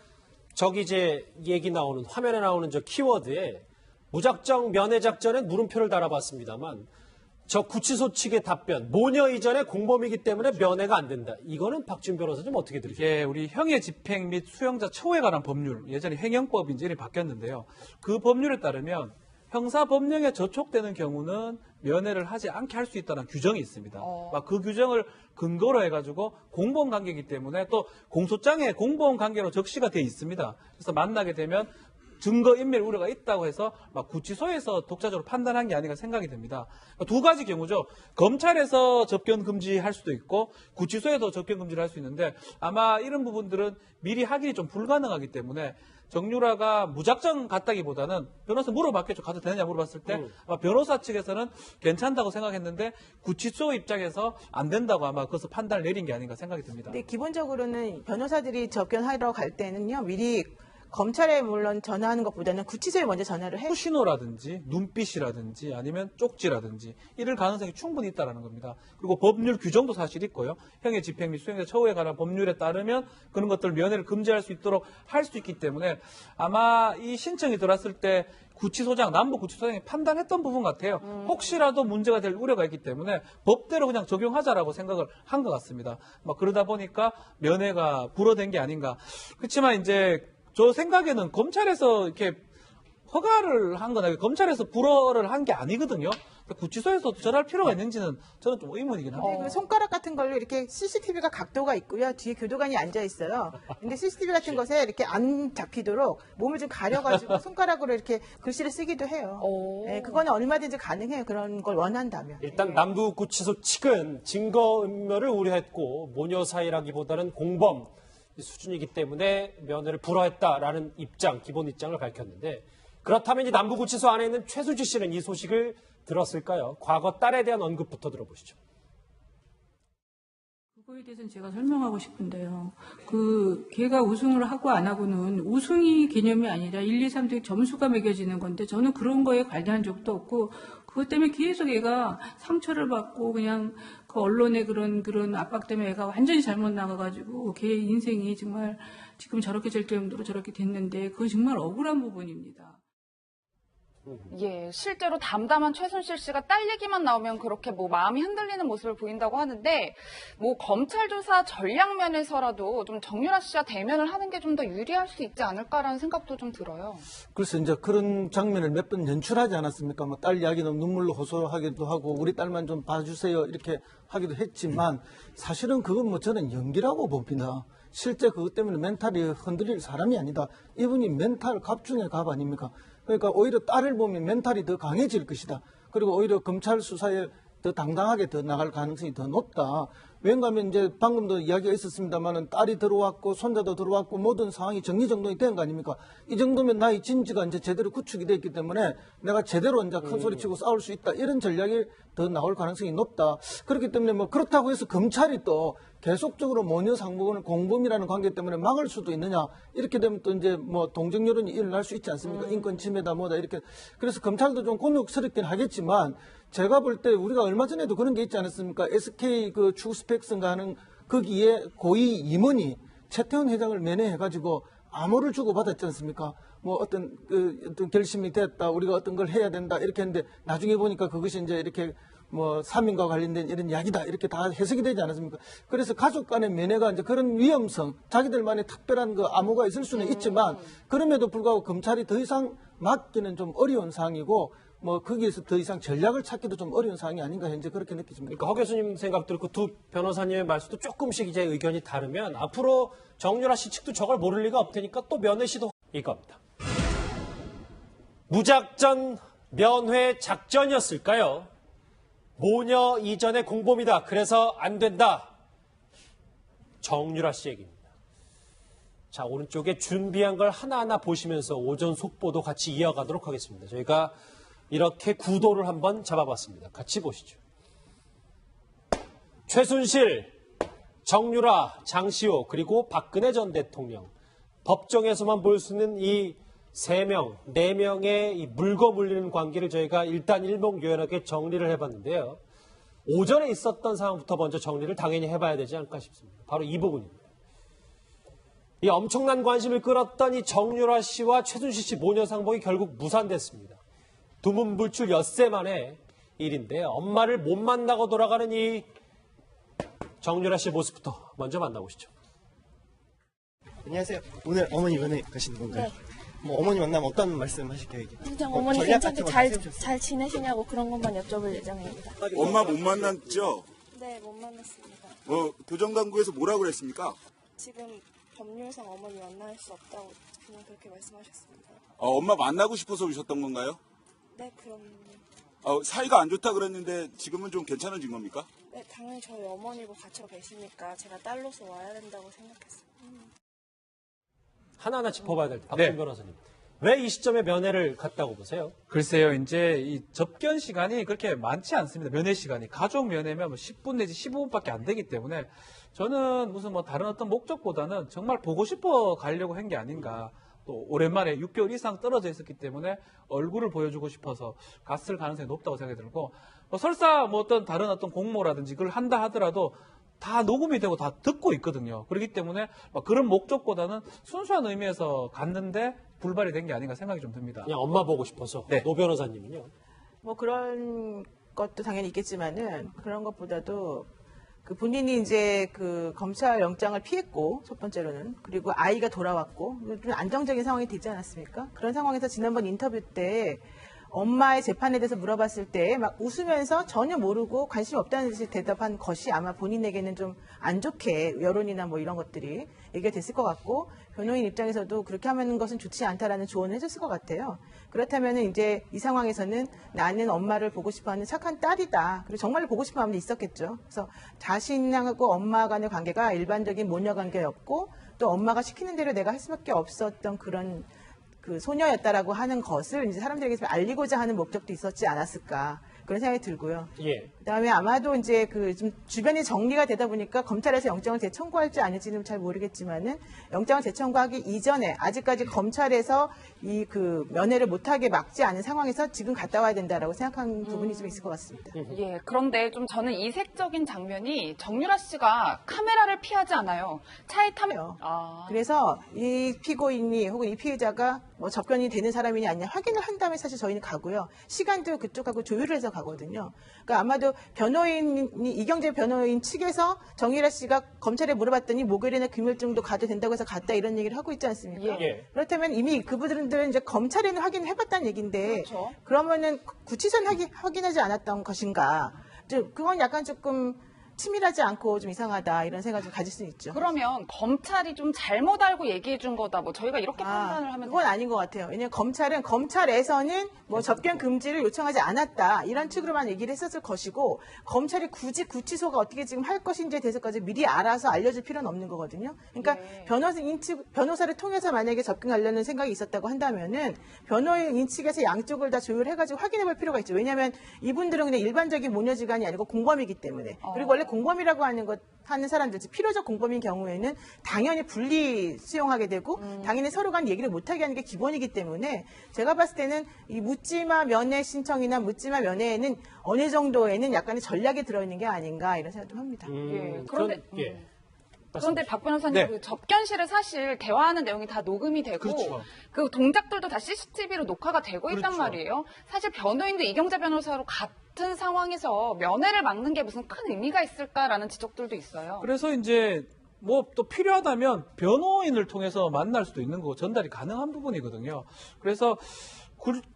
저기 이제 얘기 나오는 화면에 나오는 저 키워드에 무작정 면회 작전에 물음표를 달아봤습니다만 저 구치소 측의 답변 모녀 이전의 공범이기 때문에 면회가 안 된다. 이거는 박준 변호사님 어떻게 들으세요? 이게 우리 형의 집행 및 수용자 처우에 관한 법률 예전에 행영법이 이제 바뀌었는데요. 그 법률에 따르면 형사법령에 저촉되는 경우는 면회를 하지 않게 할 수 있다는 규정이 있습니다. 그 규정을 근거로 해가지고 공범관계이기 때문에 또 공소장에 공범관계로 적시가 되어 있습니다. 그래서 만나게 되면 증거인멸 우려가 있다고 해서 구치소에서 독자적으로 판단한 게 아닌가 생각이 됩니다. 두 가지 경우죠. 검찰에서 접견 금지할 수도 있고 구치소에서 접견 금지를 할 수 있는데 아마 이런 부분들은 미리 확인이 좀 불가능하기 때문에 정유라가 무작정 갔다기보다는 변호사 물어봤겠죠. 가도 되느냐 물어봤을 때 아마 변호사 측에서는 괜찮다고 생각했는데 구치소 입장에서 안 된다고 아마 그것을 판단을 내린 게 아닌가 생각이 듭니다. 근데 기본적으로는 변호사들이 접견하러 갈 때는요. 미리 검찰에 물론 전화하는 것보다는 구치소에 먼저 전화를 해요. 신호라든지 눈빛이라든지 아니면 쪽지라든지 이럴 가능성이 충분히 있다는 겁니다. 그리고 법률 규정도 사실 있고요. 형의 집행 및 수용자 처우에 관한 법률에 따르면 그런 것들 면회를 금지할 수 있도록 할 수 있기 때문에 아마 이 신청이 들어왔을 때 구치소장, 남부구치소장이 판단했던 부분 같아요. 혹시라도 문제가 될 우려가 있기 때문에 법대로 그냥 적용하자라고 생각을 한 것 같습니다. 그러다 보니까 면회가 불어된 게 아닌가. 그렇지만 이제 저 생각에는 검찰에서 이렇게 허가를 한 거나 검찰에서 불허를 한 게 아니거든요. 구치소에서 저럴 필요가 있는지는 저는 좀 의문이긴 합니다. 그 손가락 같은 걸로 이렇게 CCTV가 각도가 있고요. 뒤에 교도관이 앉아 있어요. 근데 CCTV 같은 것에 이렇게 안 잡히도록 몸을 좀 가려가지고 손가락으로 이렇게 글씨를 쓰기도 해요. 네, 그거는 얼마든지 가능해요. 그런 걸 원한다면. 일단 남부구치소 측은 증거인멸을 우려했고 모녀 사이라기보다는 공범 수준이기 때문에 면회를 불허했다라는 입장, 기본 입장을 밝혔는데 그렇다면 이 남부구치소 안에 있는 최수지 씨는 이 소식을 들었을까요? 과거 딸에 대한 언급부터 들어보시죠. 그거에 대해서는 제가 설명하고 싶은데요. 걔가 우승을 하고 안 하고는 우승이 개념이 아니라 1, 2, 3등 점수가 매겨지는 건데 저는 그런 거에 관여한 적도 없고 그것 때문에 계속 얘가 상처를 받고 그냥 그 언론의 그런 압박 때문에 애가 완전히 잘못 나가가지고 걔 인생이 정말 지금 저렇게 될 정도로 저렇게 됐는데 그건 정말 억울한 부분입니다. 예, 실제로 담담한 최순실 씨가 딸 얘기만 나오면 그렇게 마음이 흔들리는 모습을 보인다고 하는데 검찰 조사 전략면에서라도 좀 정유라 씨와 대면을 하는 게 좀 더 유리할 수 있지 않을까라는 생각도 좀 들어요. 그래서 이제 그런 장면을 몇 번 연출하지 않았습니까? 딸 이야기는 눈물로 호소하기도 하고 우리 딸만 좀 봐주세요 이렇게 하기도 했지만 사실은 그건 저는 연기라고 봅니다. 실제 그것 때문에 멘탈이 흔들릴 사람이 아니다. 이분이 멘탈 갑 중에 갑 아닙니까? 그러니까 오히려 딸을 보면 멘탈이 더 강해질 것이다. 그리고 오히려 검찰 수사에 더 당당하게 더 나갈 가능성이 더 높다. 왠가 하면 이제 방금도 이야기가 있었습니다만은 딸이 들어왔고 손자도 들어왔고 모든 상황이 정리정돈이 된 거 아닙니까? 이 정도면 나의 진지가 이제 제대로 구축이 됐기 때문에 내가 제대로 이제 큰 소리 치고 싸울 수 있다. 이런 전략이 더 나올 가능성이 높다. 그렇기 때문에 뭐 그렇다고 해서 검찰이 또 계속적으로 모녀 상봉을 공범이라는 관계 때문에 막을 수도 있느냐. 이렇게 되면 또 이제 뭐 동정 여론이 일어날 수 있지 않습니까? 인권 침해다 뭐다 이렇게. 그래서 검찰도 좀 곤욕스럽긴 하겠지만 제가 볼 때 우리가 얼마 전에도 그런 게 있지 않았습니까? SK 그 추스펙슨가 하는 거기에 고위 임원이 최태원 회장을 면회해가지고 암호를 주고받았지 않습니까? 뭐 어떤 결심이 됐다, 우리가 어떤 걸 해야 된다 이렇게 했는데 나중에 보니까 그것이 이제 이렇게 뭐 사민과 관련된 이런 이야기다 이렇게 다 해석이 되지 않았습니까? 그래서 가족 간의 면회가 이제 그런 위험성, 자기들만의 특별한 그 암호가 있을 수는 있지만 그럼에도 불구하고 검찰이 더 이상 막기는 좀 어려운 상황이고. 뭐 거기에서 더 이상 전략을 찾기도 좀 어려운 상황이 아닌가 현재 그렇게 느껴집니다. 그러니까 허 교수님 생각 들고 두 변호사님의 말씀도 조금씩 이제 의견이 다르면 앞으로 정유라 씨 측도 저걸 모를 리가 없으니까 또 면회 시도 이겁니다. 무작정 면회 작전이었을까요? 모녀 이전의 공범이다. 그래서 안 된다. 정유라 씨 얘기입니다. 자, 오른쪽에 준비한 걸 하나하나 보시면서 오전 속보도 같이 이어가도록 하겠습니다. 저희가 이렇게 구도를 한번 잡아봤습니다. 같이 보시죠. 최순실, 정유라, 장시호 그리고 박근혜 전 대통령 법정에서만 볼 수 있는 이 3명, 4명의 이 물고 물리는 관계를 저희가 일단 일목요연하게 정리를 해봤는데요. 오전에 있었던 상황부터 먼저 정리를 당연히 해봐야 되지 않을까 싶습니다. 바로 이 부분입니다. 이 엄청난 관심을 끌었던 이 정유라 씨와 최순실 씨 모녀 상봉이 결국 무산됐습니다. 두문불출 엿새 만의 일인데요. 엄마를 못 만나고 돌아가는 이 정유라 씨의 모습부터 먼저 만나보시죠. 안녕하세요. 오늘 어머니 면회 가시는 건가요? 네. 뭐 어머니 만나면 어떤 말씀 하실 계획이에요? 그냥 어머니 괜찮게 잘 지내시냐고 그런 것만 여쭤볼 예정입니다. 엄마 못 만났죠? 네, 못 만났습니다. 교정당국에서 뭐라고 그랬습니까? 지금 법률상 어머니 만날 수 없다고 그냥 그렇게 말씀하셨습니다. 엄마 만나고 싶어서 오셨던 건가요? 네, 그럼. 사이가 안 좋다 그랬는데 지금은 좀 괜찮아진 겁니까? 네, 당연히 저희 어머니고 갇혀 계시니까 제가 딸로서 와야 된다고 생각했어요. 하나하나 짚어봐야 될 때, 박준 변호사님. 왜 이 시점에 면회를 갔다고 보세요? 글쎄요, 이제 이 접견 시간이 그렇게 많지 않습니다. 면회 시간이. 가족 면회면 10분 내지 15분밖에 안 되기 때문에 저는 무슨 뭐 다른 어떤 목적보다는 정말 보고 싶어 가려고 한 게 아닌가. 또 오랜만에 6개월 이상 떨어져 있었기 때문에 얼굴을 보여주고 싶어서 갔을 가능성이 높다고 생각이 들고 설사 뭐 어떤 다른 어떤 공모라든지 그걸 한다 하더라도 다 녹음이 되고 다 듣고 있거든요. 그렇기 때문에 그런 목적보다는 순수한 의미에서 갔는데 불발이 된 게 아닌가 생각이 좀 듭니다. 그냥 엄마 보고 싶어서. 네. 노 변호사님은요? 뭐 그런 것도 당연히 있겠지만은 그런 것보다도 그 본인이 이제 그 검찰 영장을 피했고 첫 번째로는 그리고 아이가 돌아왔고 좀 안정적인 상황이 되지 않았습니까? 그런 상황에서 지난번 인터뷰 때 엄마의 재판에 대해서 물어봤을 때 막 웃으면서 전혀 모르고 관심 없다는 듯이 대답한 것이 아마 본인에게는 좀 안 좋게 여론이나 뭐 이런 것들이 얘기가 됐을 것 같고 변호인 입장에서도 그렇게 하는 것은 좋지 않다라는 조언을 해줬을 것 같아요. 그렇다면 이제 이 상황에서는 나는 엄마를 보고 싶어하는 착한 딸이다. 그리고 정말로 보고 싶은 마음도 있었겠죠. 그래서 자신하고 엄마 간의 관계가 일반적인 모녀 관계였고 또 엄마가 시키는 대로 내가 할 수밖에 없었던 그런 그 소녀였다라고 하는 것을 이제 사람들에게 알리고자 하는 목적도 있었지 않았을까 그런 생각이 들고요. 예. 그다음에 아마도 이제 그 좀 주변이 정리가 되다 보니까 검찰에서 영장을 재청구할지 아닐지는 잘 모르겠지만은 영장을 재청구하기 이전에 아직까지 검찰에서 이 그 면회를 못하게 막지 않은 상황에서 지금 갔다 와야 된다라고 생각한 부분이 좀 있을 것 같습니다. 예, 그런데 좀 저는 이색적인 장면이 정유라 씨가 카메라를 피하지 않아요. 차에 타면 그래서 이 피고인이 혹은 이 피해자가 뭐 접견이 되는 사람이냐 아니냐 확인을 한 다음에 사실 저희는 가고요. 시간도 그쪽하고 조율을 해서 가거든요. 그러니까 아마도 변호인이 이경재 변호인 측에서 정유라 씨가 검찰에 물어봤더니 목요일이나 금요일정도 가도 된다고 해서 갔다 이런 얘기를 하고 있지 않습니까? 예. 그렇다면 이미 그분들은 이제 검찰에는 확인을 해봤다는 얘기인데 그렇죠. 그러면은 구치소는 확인하지 않았던 것인가? 그건 약간 조금 치밀하지 않고 좀 이상하다 이런 생각을 좀 가질 수 있죠. 그러면 검찰이 좀 잘못 알고 얘기해 준 거다. 뭐 저희가 이렇게 판단을 하면 그건 아닌 것 같아요. 왜냐하면 검찰에서는 뭐 접견 금지를 요청하지 않았다 이런 측으로만 얘기를 했었을 것이고 검찰이 굳이 구치소가 어떻게 지금 할 것인지에 대해서까지 미리 알아서 알려줄 필요는 없는 거거든요. 그러니까 변호사를 통해서 만약에 접근하려는 생각이 있었다고 한다면은 변호인 측에서 양쪽을 다 조율해가지고 확인해볼 필요가 있죠. 왜냐하면 이분들은 그냥 일반적인 모녀지간이 아니고 공범이기 때문에 그리고 원래 공범이라고 하는 사람들, 필요적 공범인 경우에는 당연히 분리 수용하게 되고 당연히 서로 간 얘기를 못하게 하는 게 기본이기 때문에 제가 봤을 때는 이 묻지마 면회 신청이나 묻지마 면회에는 어느 정도에는 약간의 전략이 들어있는 게 아닌가 이런 생각도 합니다. 그런데 박 변호사님 네. 그 접견실에 사실 대화하는 내용이 다 녹음이 되고 그렇죠. 그 동작들도 다 CCTV로 녹화가 되고 있단 그렇죠. 말이에요. 사실 변호인도 이경재 변호사로 같은 상황에서 면회를 막는 게 무슨 큰 의미가 있을까라는 지적들도 있어요. 그래서 이제 뭐 또 필요하다면 변호인을 통해서 만날 수도 있는 거고 전달이 가능한 부분이거든요. 그래서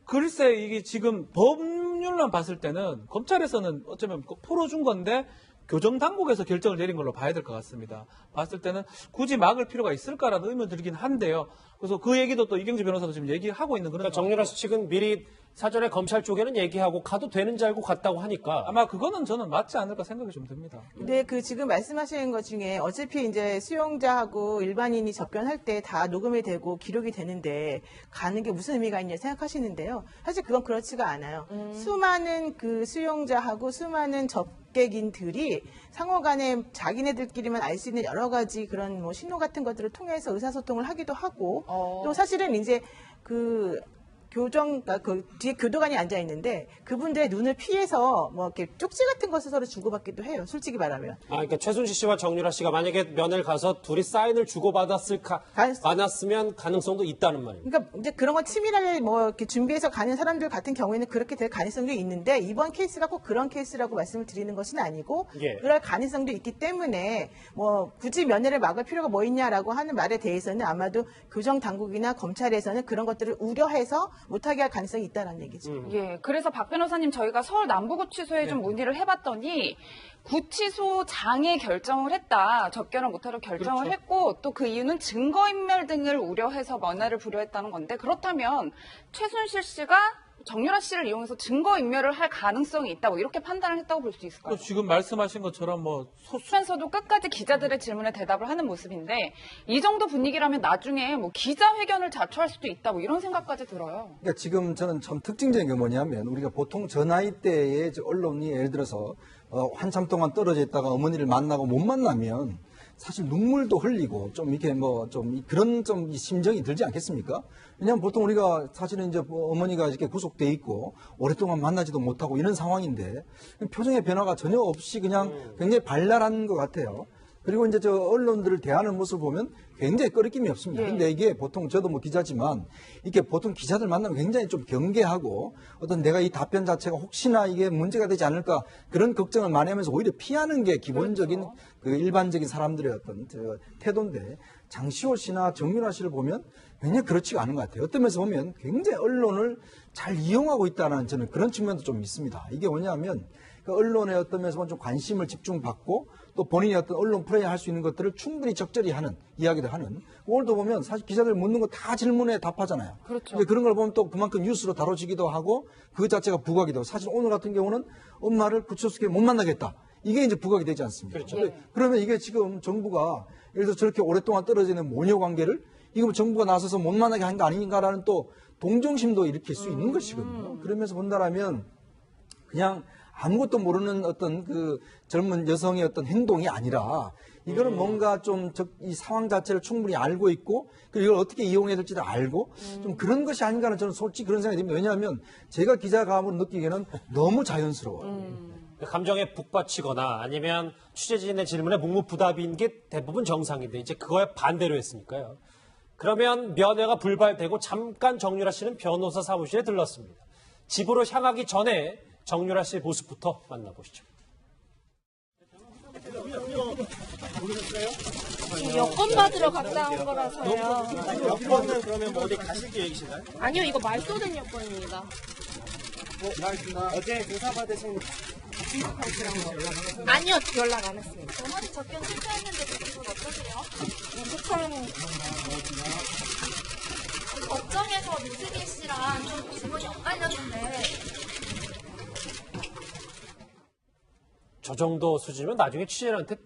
글쎄 이게 지금 법률만 봤을 때는 검찰에서는 어쩌면 풀어준 건데 교정당국에서 결정을 내린 걸로 봐야 될 것 같습니다. 봤을 때는 굳이 막을 필요가 있을까라는 의문 들긴 한데요. 그래서 그 얘기도 또 이경재 변호사도 지금 얘기하고 있는 그런. 그러니까 정유라 씨 측은 미리 사전에 검찰 쪽에는 얘기하고 가도 되는 줄 알고 갔다고 하니까 아마 그거는 저는 맞지 않을까 생각이 좀 듭니다. 근데 그 지금 말씀하시는 것 중에 어차피 이제 수용자하고 일반인이 접견할 때 다 녹음이 되고 기록이 되는데 가는 게 무슨 의미가 있냐 생각하시는데요. 사실 그건 그렇지가 않아요. 수많은 그 수용자하고 수많은 접객인들이 상호간에 자기네들끼리만 알 수 있는 여러 가지 그런 뭐 신호 같은 것들을 통해서 의사소통을 하기도 하고 또 사실은 이제 그 뒤에 교도관이 앉아 있는데 그분들의 눈을 피해서 뭐 이렇게 쪽지 같은 것을 서로 주고받기도 해요. 솔직히 말하면. 그러니까 최순실 씨와 정유라 씨가 만약에 면회를 가서 둘이 사인을 주고받았으면 가능성도 있다는 말이에요. 그러니까 이제 그런 건 치밀하게 뭐 이렇게 준비해서 가는 사람들 같은 경우에는 그렇게 될 가능성도 있는데 이번 케이스가 꼭 그런 케이스라고 말씀을 드리는 것은 아니고 그럴 가능성도 있기 때문에 뭐 굳이 면회를 막을 필요가 뭐 있냐라고 하는 말에 대해서는 아마도 교정 당국이나 검찰에서는 그런 것들을 우려해서 못하게 할 가능성이 있다는 얘기죠. 예, 그래서 박 변호사님 저희가 서울 남부구치소에 좀 문의를 해봤더니 구치소장에 결정을 했다. 접견을 못하도록 결정을 했고 또 그 이유는 증거인멸 등을 우려해서 면회를 불허했다는 건데 그렇다면 최순실 씨가 정유라 씨를 이용해서 증거인멸을 할 가능성이 있다. 뭐 이렇게 판단을 했다고 볼 수 있을까요? 지금 말씀하신 것처럼 뭐 면서도 끝까지 기자들의 질문에 대답을 하는 모습인데 이 정도 분위기라면 나중에 뭐 기자회견을 자초할 수도 있다. 뭐 이런 생각까지 들어요. 그러니까 지금 저는 참 특징적인 게 뭐냐면 우리가 보통 저 나이 때에 언론이 예를 들어서 한참 동안 떨어져 있다가 어머니를 만나고 못 만나면 사실 눈물도 흘리고 좀 이렇게 뭐 좀 그런 좀 심정이 들지 않겠습니까? 왜냐하면 보통 우리가 사실은 이제 어머니가 이렇게 구속돼 있고 오랫동안 만나지도 못하고 이런 상황인데 표정의 변화가 전혀 없이 그냥 굉장히 발랄한 것 같아요. 그리고 이제 저 언론들을 대하는 모습을 보면 굉장히 꺼리낌이 없습니다. 근데 이게 보통 저도 뭐 기자지만 이게 보통 기자들 만나면 굉장히 좀 경계하고 어떤 내가 이 답변 자체가 혹시나 이게 문제가 되지 않을까 그런 걱정을 많이 하면서 오히려 피하는 게 기본적인 그 일반적인 사람들의 어떤 저 태도인데 장시호 씨나 정유라 씨를 보면 굉장히 그렇지가 않은 것 같아요. 어떤 면에서 보면 굉장히 언론을 잘 이용하고 있다는 저는 그런 측면도 좀 있습니다. 이게 뭐냐면 그 언론의 어떤 면에서 좀 관심을 집중받고 또 본인이 어떤 언론 플레이 할 수 있는 것들을 충분히 적절히 하는 이야기를 하는 오늘도 보면 사실 기자들 묻는 거 다 질문에 답하잖아요. 그렇죠. 근데 그런 걸 보면 또 그만큼 뉴스로 다뤄지기도 하고 그 자체가 부각이 되고 사실 오늘 같은 경우는 엄마를 구치소에 못 만나겠다. 이게 이제 부각이 되지 않습니까? 그렇죠. 그러면 이게 지금 정부가 예를 들어서 저렇게 오랫동안 떨어지는 모녀 관계를 이거 뭐 정부가 나서서 못 만나게 한 거 아닌가라는 또 동정심도 일으킬 수 있는 것이거든요. 그러면서 본다라면 그냥 아무것도 모르는 어떤 그 젊은 여성의 어떤 행동이 아니라 이거는 뭔가 좀 이 상황 자체를 충분히 알고 있고 그리고 이걸 어떻게 이용해야 될지도 알고 좀 그런 것이 아닌가는 저는 솔직히 그런 생각이 듭니다. 왜냐하면 제가 기자감으로 느끼기에는 너무 자연스러워요. 감정에 북받치거나 아니면 취재진의 질문에 묵묵부답인 게 대부분 정상인데 이제 그거에 반대로 했으니까요. 그러면 면회가 불발되고 잠깐 정유라 씨는 변호사 사무실에 들렀습니다. 집으로 향하기 전에 정유라 씨의 모습부터 만나보시죠. 여권 받으러 갔다 온 거라서요. 여권은 그러면 뭐 어디 가실 계획이신가요? 아니요, 이거 말소된 여권입니다. 어제 조사 받으신 아니요, 연락 안 했습니다. 전화를 접견 실패했는데 그 기분 어떠세요? 북한 법정에서 민수기 씨랑 좀 질문이 엇갈렸는데 저 정도 수준이면 나중에 취재한테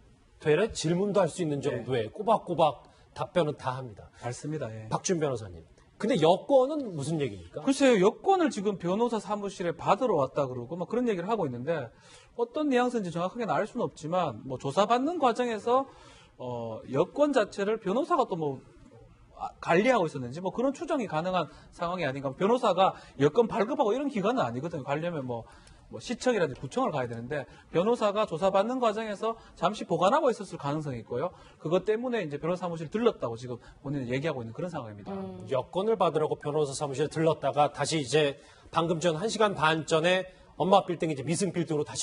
되레 질문도 할 수 있는 정도의 꼬박꼬박 답변은 다 합니다. 맞습니다. 예. 박준 변호사님. 근데 여권은 무슨 얘기입니까? 글쎄요, 여권을 지금 변호사 사무실에 받으러 왔다 그러고 막 그런 얘기를 하고 있는데 어떤 뉘앙스인지 정확하게는 알 수는 없지만 뭐 조사받는 과정에서 여권 자체를 변호사가 또 뭐 관리하고 있었는지 뭐 그런 추정이 가능한 상황이 아닌가. 변호사가 여권 발급하고 이런 기관은 아니거든요. 가려면 뭐 시청이라든지 구청을 가야 되는데 변호사가 조사받는 과정에서 잠시 보관하고 있었을 가능성이 있고요. 그것 때문에 이제 변호사 사무실 들렀다고 지금 본인은 얘기하고 있는 그런 상황입니다. 여권을 받으라고 변호사 사무실에 들렀다가 다시 이제 방금 전 1시간 반 전에 엄마 빌딩 이제 미승 빌딩으로 다시